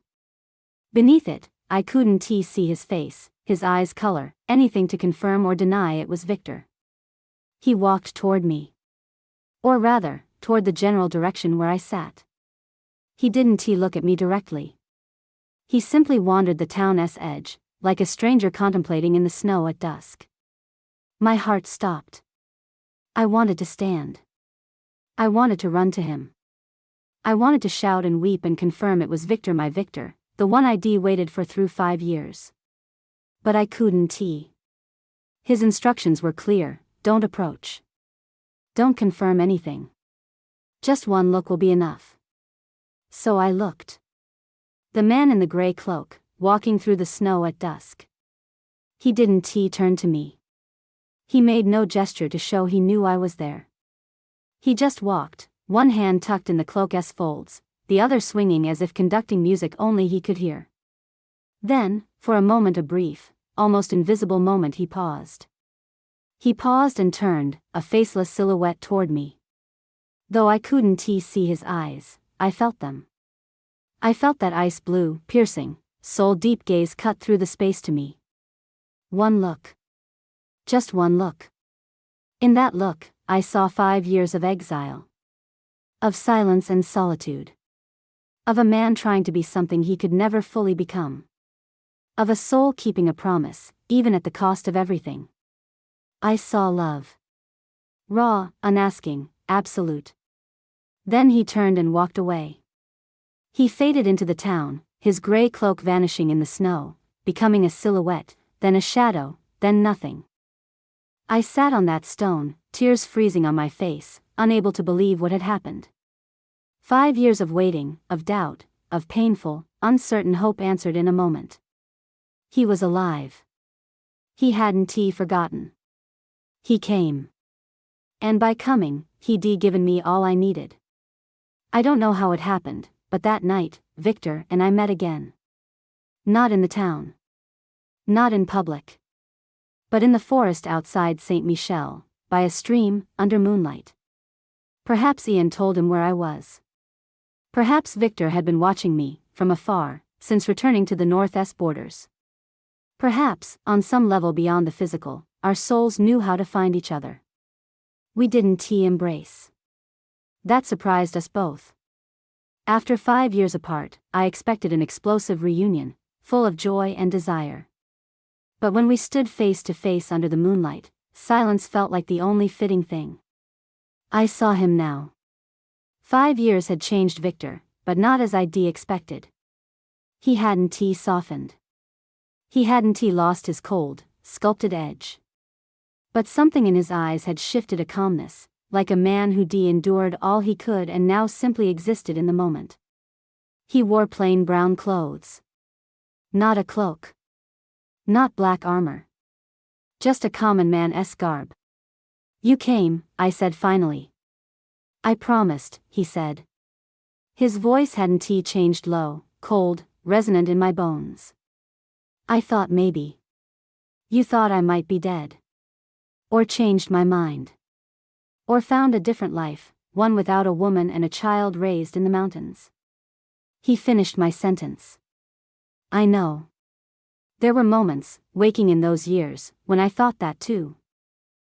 Beneath it, I couldn't see his face, his eyes' color, anything to confirm or deny it was Victor. He walked toward me. Or rather, toward the general direction where I sat. He didn't look at me directly. He simply wandered the town's edge, like a stranger contemplating in the snow at dusk. My heart stopped. I wanted to stand. I wanted to run to him. I wanted to shout and weep and confirm it was Victor, my Victor, the one I'd waited for through 5 years. But I couldn't. His instructions were clear: don't approach. Don't confirm anything. Just one look will be enough. So I looked. The man in the gray cloak, walking through the snow at dusk. He didn't turn to me. He made no gesture to show he knew I was there. He just walked, one hand tucked in the cloak's folds, the other swinging as if conducting music only he could hear. Then, for a moment, a brief, almost invisible moment, he paused. He paused and turned, a faceless silhouette toward me. Though I couldn't see his eyes, I felt them. I felt that ice blue, piercing, soul-deep gaze cut through the space to me. One look. Just one look. In that look, I saw 5 years of exile. Of silence and solitude. Of a man trying to be something he could never fully become. Of a soul keeping a promise, even at the cost of everything. I saw love. Raw, unasking, absolute. Then he turned and walked away. He faded into the town, his gray cloak vanishing in the snow, becoming a silhouette, then a shadow, then nothing. I sat on that stone, tears freezing on my face, unable to believe what had happened. 5 years of waiting, of doubt, of painful, uncertain hope answered in a moment. He was alive. He hadn't forgotten. He came. And by coming, he'd given me all I needed. I don't know how it happened, but that night, Victor and I met again. Not in the town. Not in public. But in the forest outside Saint Michel, by a stream, under moonlight. Perhaps Ian told him where I was. Perhaps Victor had been watching me, from afar, since returning to the North-Est borders. Perhaps, on some level beyond the physical, our souls knew how to find each other. We didn't embrace. That surprised us both. After 5 years apart, I expected an explosive reunion, full of joy and desire. But when we stood face to face under the moonlight, silence felt like the only fitting thing. I saw him now. 5 years had changed Victor, but not as I'd expected. He hadn't softened. He hadn't lost his cold, sculpted edge. But something in his eyes had shifted, a calmness, like a man who'd endured all he could and now simply existed in the moment. He wore plain brown clothes. Not a cloak. Not black armor. Just a common man's garb. You came, I said finally. I promised, he said. His voice hadn't changed, low, cold, resonant in my bones. I thought maybe. You thought I might be dead. Or changed my mind. Or found a different life, one without a woman and a child raised in the mountains. He finished my sentence. I know. There were moments, waking in those years, when I thought that too.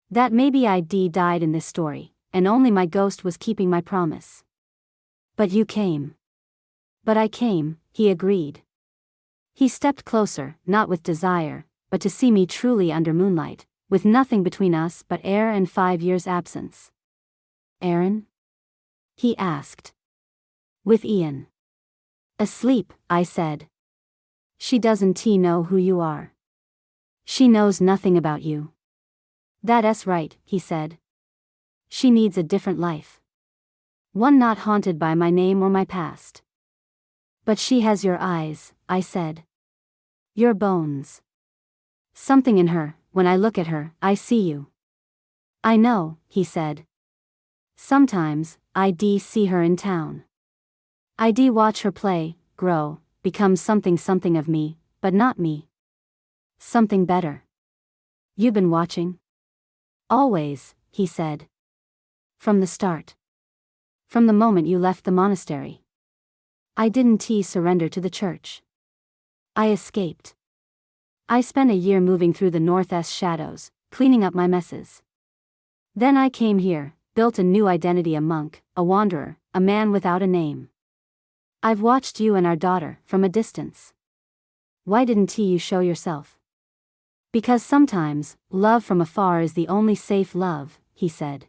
That maybe I'd died in this story, and only my ghost was keeping my promise. But you came. But I came, he agreed. He stepped closer, not with desire, but to see me truly under moonlight, with nothing between us but air and 5 years' absence. Aaron? He asked. With Ian. Asleep, I said. She doesn't know who you are. She knows nothing about you. That's right, he said. She needs a different life. One not haunted by my name or my past. But she has your eyes, I said. Your bones. Something in her, when I look at her, I see you. I know, he said. Sometimes, I see her in town. I watch her play, grow, become something of me, but not me. Something better. You've been watching? Always, he said. From the start. From the moment you left the monastery. I didn't surrender to the church. I escaped. I spent a year moving through the North-Est shadows, cleaning up my messes. Then I came here, built a new identity, a monk, a wanderer, a man without a name. I've watched you and our daughter, from a distance. Why didn't you show yourself? Because sometimes, love from afar is the only safe love, he said.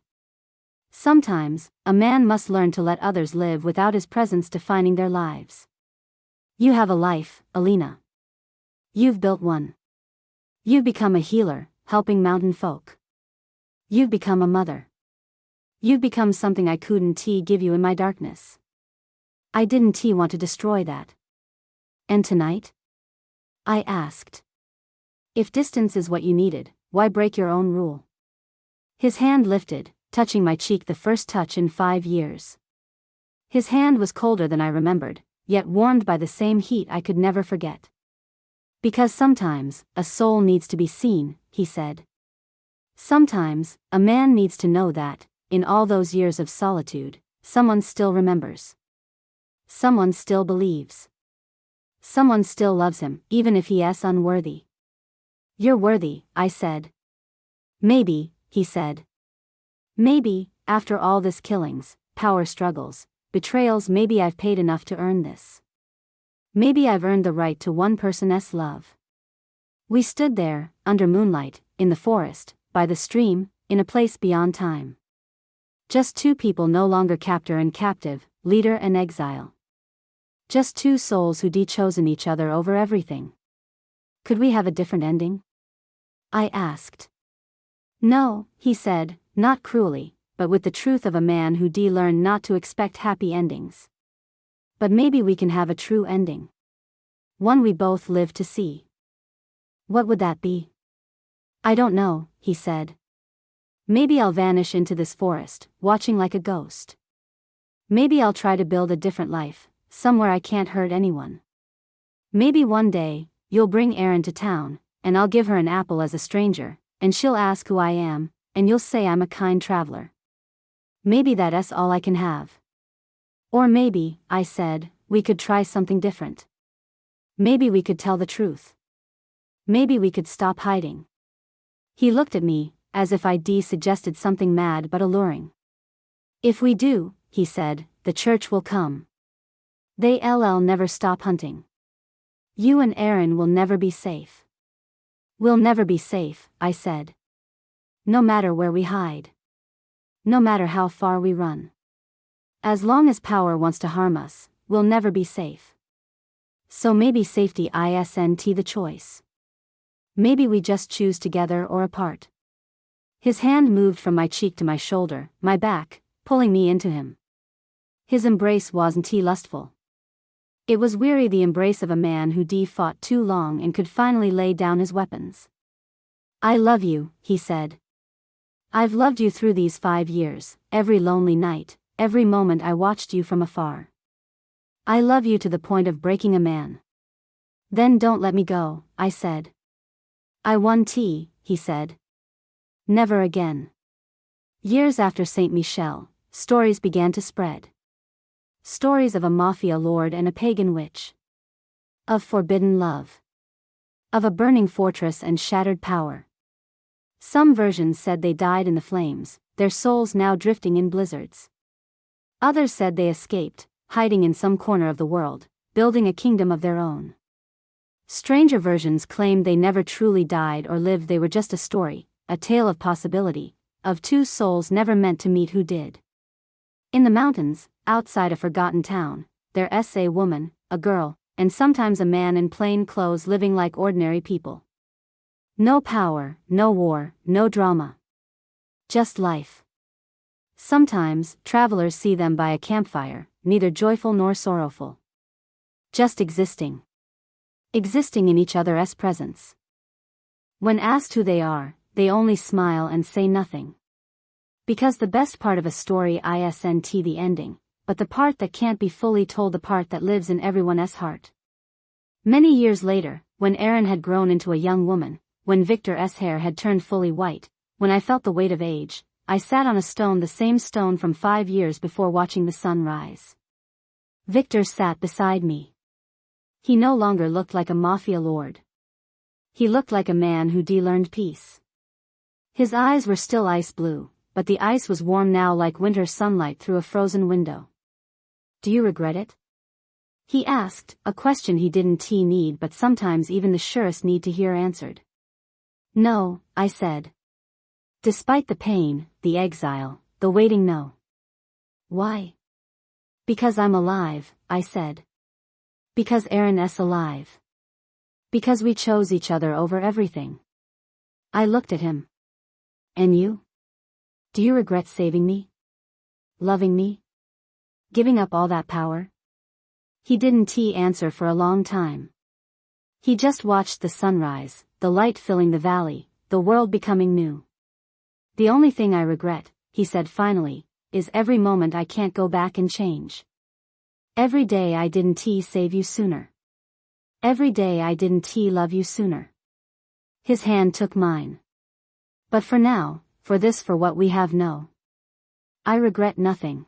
Sometimes, a man must learn to let others live without his presence defining their lives. You have a life, Alina. You've built one. You've become a healer, helping mountain folk. You've become a mother. You've become something I couldn't give you in my darkness. I didn't want to destroy that. And tonight? I asked. If distance is what you needed, why break your own rule? His hand lifted, touching my cheek, the first touch in 5 years. His hand was colder than I remembered, yet warmed by the same heat I could never forget. Because sometimes, a soul needs to be seen, he said. Sometimes, a man needs to know that, in all those years of solitude, someone still remembers. Someone still believes. Someone still loves him, even if he is unworthy. You're worthy, I said. Maybe, he said. Maybe, after all this killings, power struggles, betrayals, maybe I've paid enough to earn this. Maybe I've earned the right to one person's love. We stood there, under moonlight, in the forest, by the stream, in a place beyond time. Just two people, no longer captor and captive, leader and exile. Just two souls who'd chosen each other over everything. Could we have a different ending? I asked. No, he said, not cruelly, but with the truth of a man who'd learned not to expect happy endings. But maybe we can have a true ending. One we both live to see. What would that be? I don't know, he said. Maybe I'll vanish into this forest, watching like a ghost. Maybe I'll try to build a different life, somewhere I can't hurt anyone. Maybe one day, you'll bring Erin to town, and I'll give her an apple as a stranger, and she'll ask who I am, and you'll say I'm a kind traveler. Maybe that's all I can have. Or maybe, I said, we could try something different. Maybe we could tell the truth. Maybe we could stop hiding. He looked at me, as if I'd suggested something mad but alluring. If we do, he said, the church will come. They'll never stop hunting. You and Erin will never be safe. We'll never be safe, I said. No matter where we hide. No matter how far we run. As long as power wants to harm us, we'll never be safe. So maybe safety isn't the choice. Maybe we just choose together or apart. His hand moved from my cheek to my shoulder, my back, pulling me into him. His embrace wasn't lustful. It was weary, the embrace of a man who'd fought too long and could finally lay down his weapons. I love you, he said. I've loved you through these 5 years, every lonely night, every moment I watched you from afar. I love you to the point of breaking a man. Then don't let me go, I said. I won't, he said. Never again. Years after Saint Michel, stories began to spread. Stories of a mafia lord and a pagan witch. Of forbidden love. Of a burning fortress and shattered power. Some versions said they died in the flames, their souls now drifting in blizzards. Others said they escaped, hiding in some corner of the world, building a kingdom of their own. Stranger versions claimed they never truly died or lived, they were just a story, a tale of possibility, of two souls never meant to meet who did. In the mountains, outside a forgotten town, there's a woman, a girl, and sometimes a man in plain clothes living like ordinary people. No power, no war, no drama. Just life. Sometimes, travelers see them by a campfire, neither joyful nor sorrowful. Just existing. Existing in each other's presence. When asked who they are, they only smile and say nothing. Because the best part of a story isn't the ending, but the part that can't be fully told, the part that lives in everyone's heart. Many years later, when Erin had grown into a young woman, when Victor's hair had turned fully white, when I felt the weight of age, I sat on a stone, the same stone from 5 years before, watching the sun rise. Victor sat beside me. He no longer looked like a mafia lord. He looked like a man who'd learned peace. His eyes were still ice blue, but the ice was warm now like winter sunlight through a frozen window. Do you regret it? He asked, a question he didn't need but sometimes even the surest need to hear answered. No, I said. Despite the pain, the exile, the waiting, no. Why? Because I'm alive, I said. Because Erin's alive. Because we chose each other over everything. I looked at him. And you? Do you regret saving me? Loving me? Giving up all that power? He didn't answer for a long time. He just watched the sunrise, the light filling the valley, the world becoming new. The only thing I regret, he said finally, is every moment I can't go back and change. Every day I didn't save you sooner. Every day I didn't love you sooner. His hand took mine. But for now, for this, for what we have, no. I regret nothing.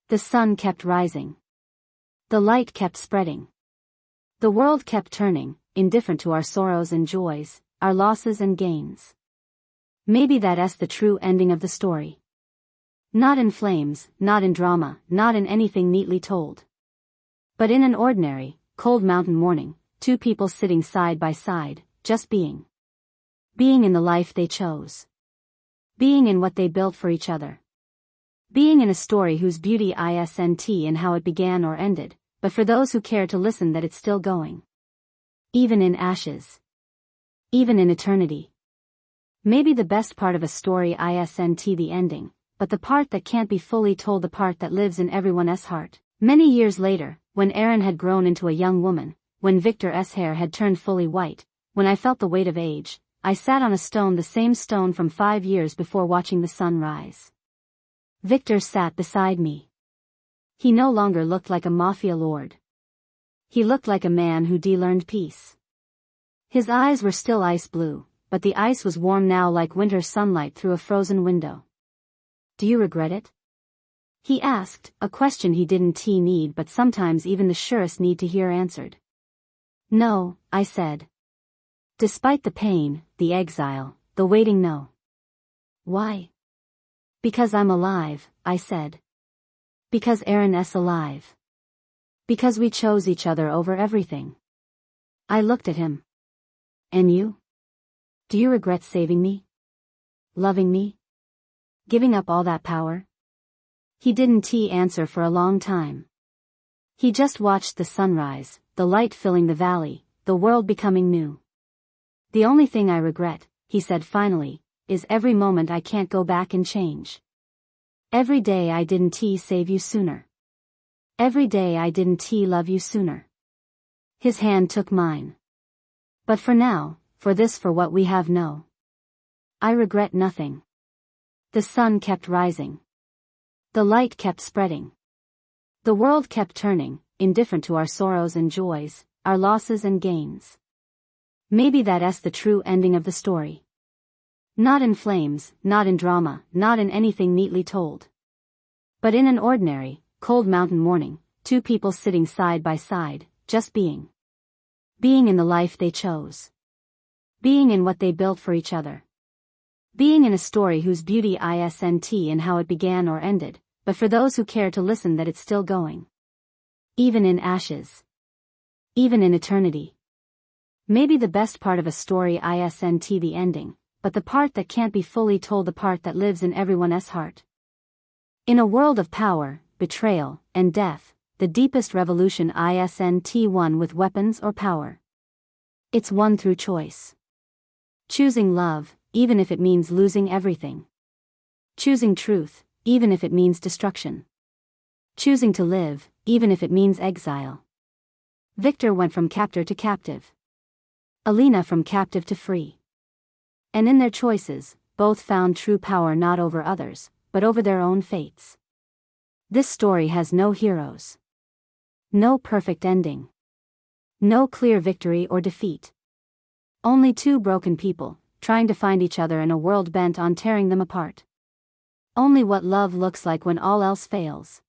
The sun kept rising. The light kept spreading. The world kept turning, indifferent to our sorrows and joys, our losses and gains. Maybe that's the true ending of the story. Not in flames, not in drama, not in anything neatly told. But in an ordinary, cold mountain morning, two people sitting side by side, just being. Being in the life they chose. Being in what they built for each other. Being in a story whose beauty isn't in how it began or ended, but for those who care to listen that it's still going. Even in ashes. Even in eternity. Maybe the best part of a story isn't the ending, but the part that can't be fully told, the part that lives in everyone's heart. Many years later, when Erin had grown into a young woman, when Victor's hair had turned fully white, when I felt the weight of age, I sat on a stone, the same stone from 5 years before, watching the sun rise. Victor sat beside me. He no longer looked like a mafia lord. He looked like a man who learned peace. His eyes were still ice blue, but the ice was warm now, like winter sunlight through a frozen window. Do you regret it? He asked, a question he didn't need, but sometimes even the surest need to hear answered. No, I said. Despite the pain, the exile, the waiting, no. Why? Because I'm alive, I said. Because Erin's alive. Because we chose each other over everything. I looked at him. And you? Do you regret saving me? Loving me? Giving up all that power? He didn't answer for a long time. He just watched the sunrise, the light filling the valley, the world becoming new. The only thing I regret, he said finally, is every moment I can't go back and change. Every day I didn't save you sooner. Every day I didn't love you sooner. His hand took mine. But for now, for this, for what we have, no. I regret nothing. The sun kept rising. The light kept spreading. The world kept turning, indifferent to our sorrows and joys, our losses and gains. Maybe that's the true ending of the story. Not in flames, not in drama, not in anything neatly told. But in an ordinary, cold mountain morning, two people sitting side by side, just being. Being in the life they chose. Being in what they built for each other. Being in a story whose beauty isn't in how it began or ended, but for those who care to listen that it's still going. Even in ashes. Even in eternity. Maybe the best part of a story isn't the ending, but the part that can't be fully told, the part that lives in everyone's heart. In a world of power, betrayal, and death, the deepest revolution isn't won with weapons or power. It's won through choice. Choosing love, even if it means losing everything. Choosing truth, even if it means destruction. Choosing to live, even if it means exile. Victor went from captor to captive. Alina from captive to free. And in their choices, both found true power, not over others, but over their own fates. This story has no heroes. No perfect ending. No clear victory or defeat. Only two broken people, trying to find each other in a world bent on tearing them apart. Only what love looks like when all else fails.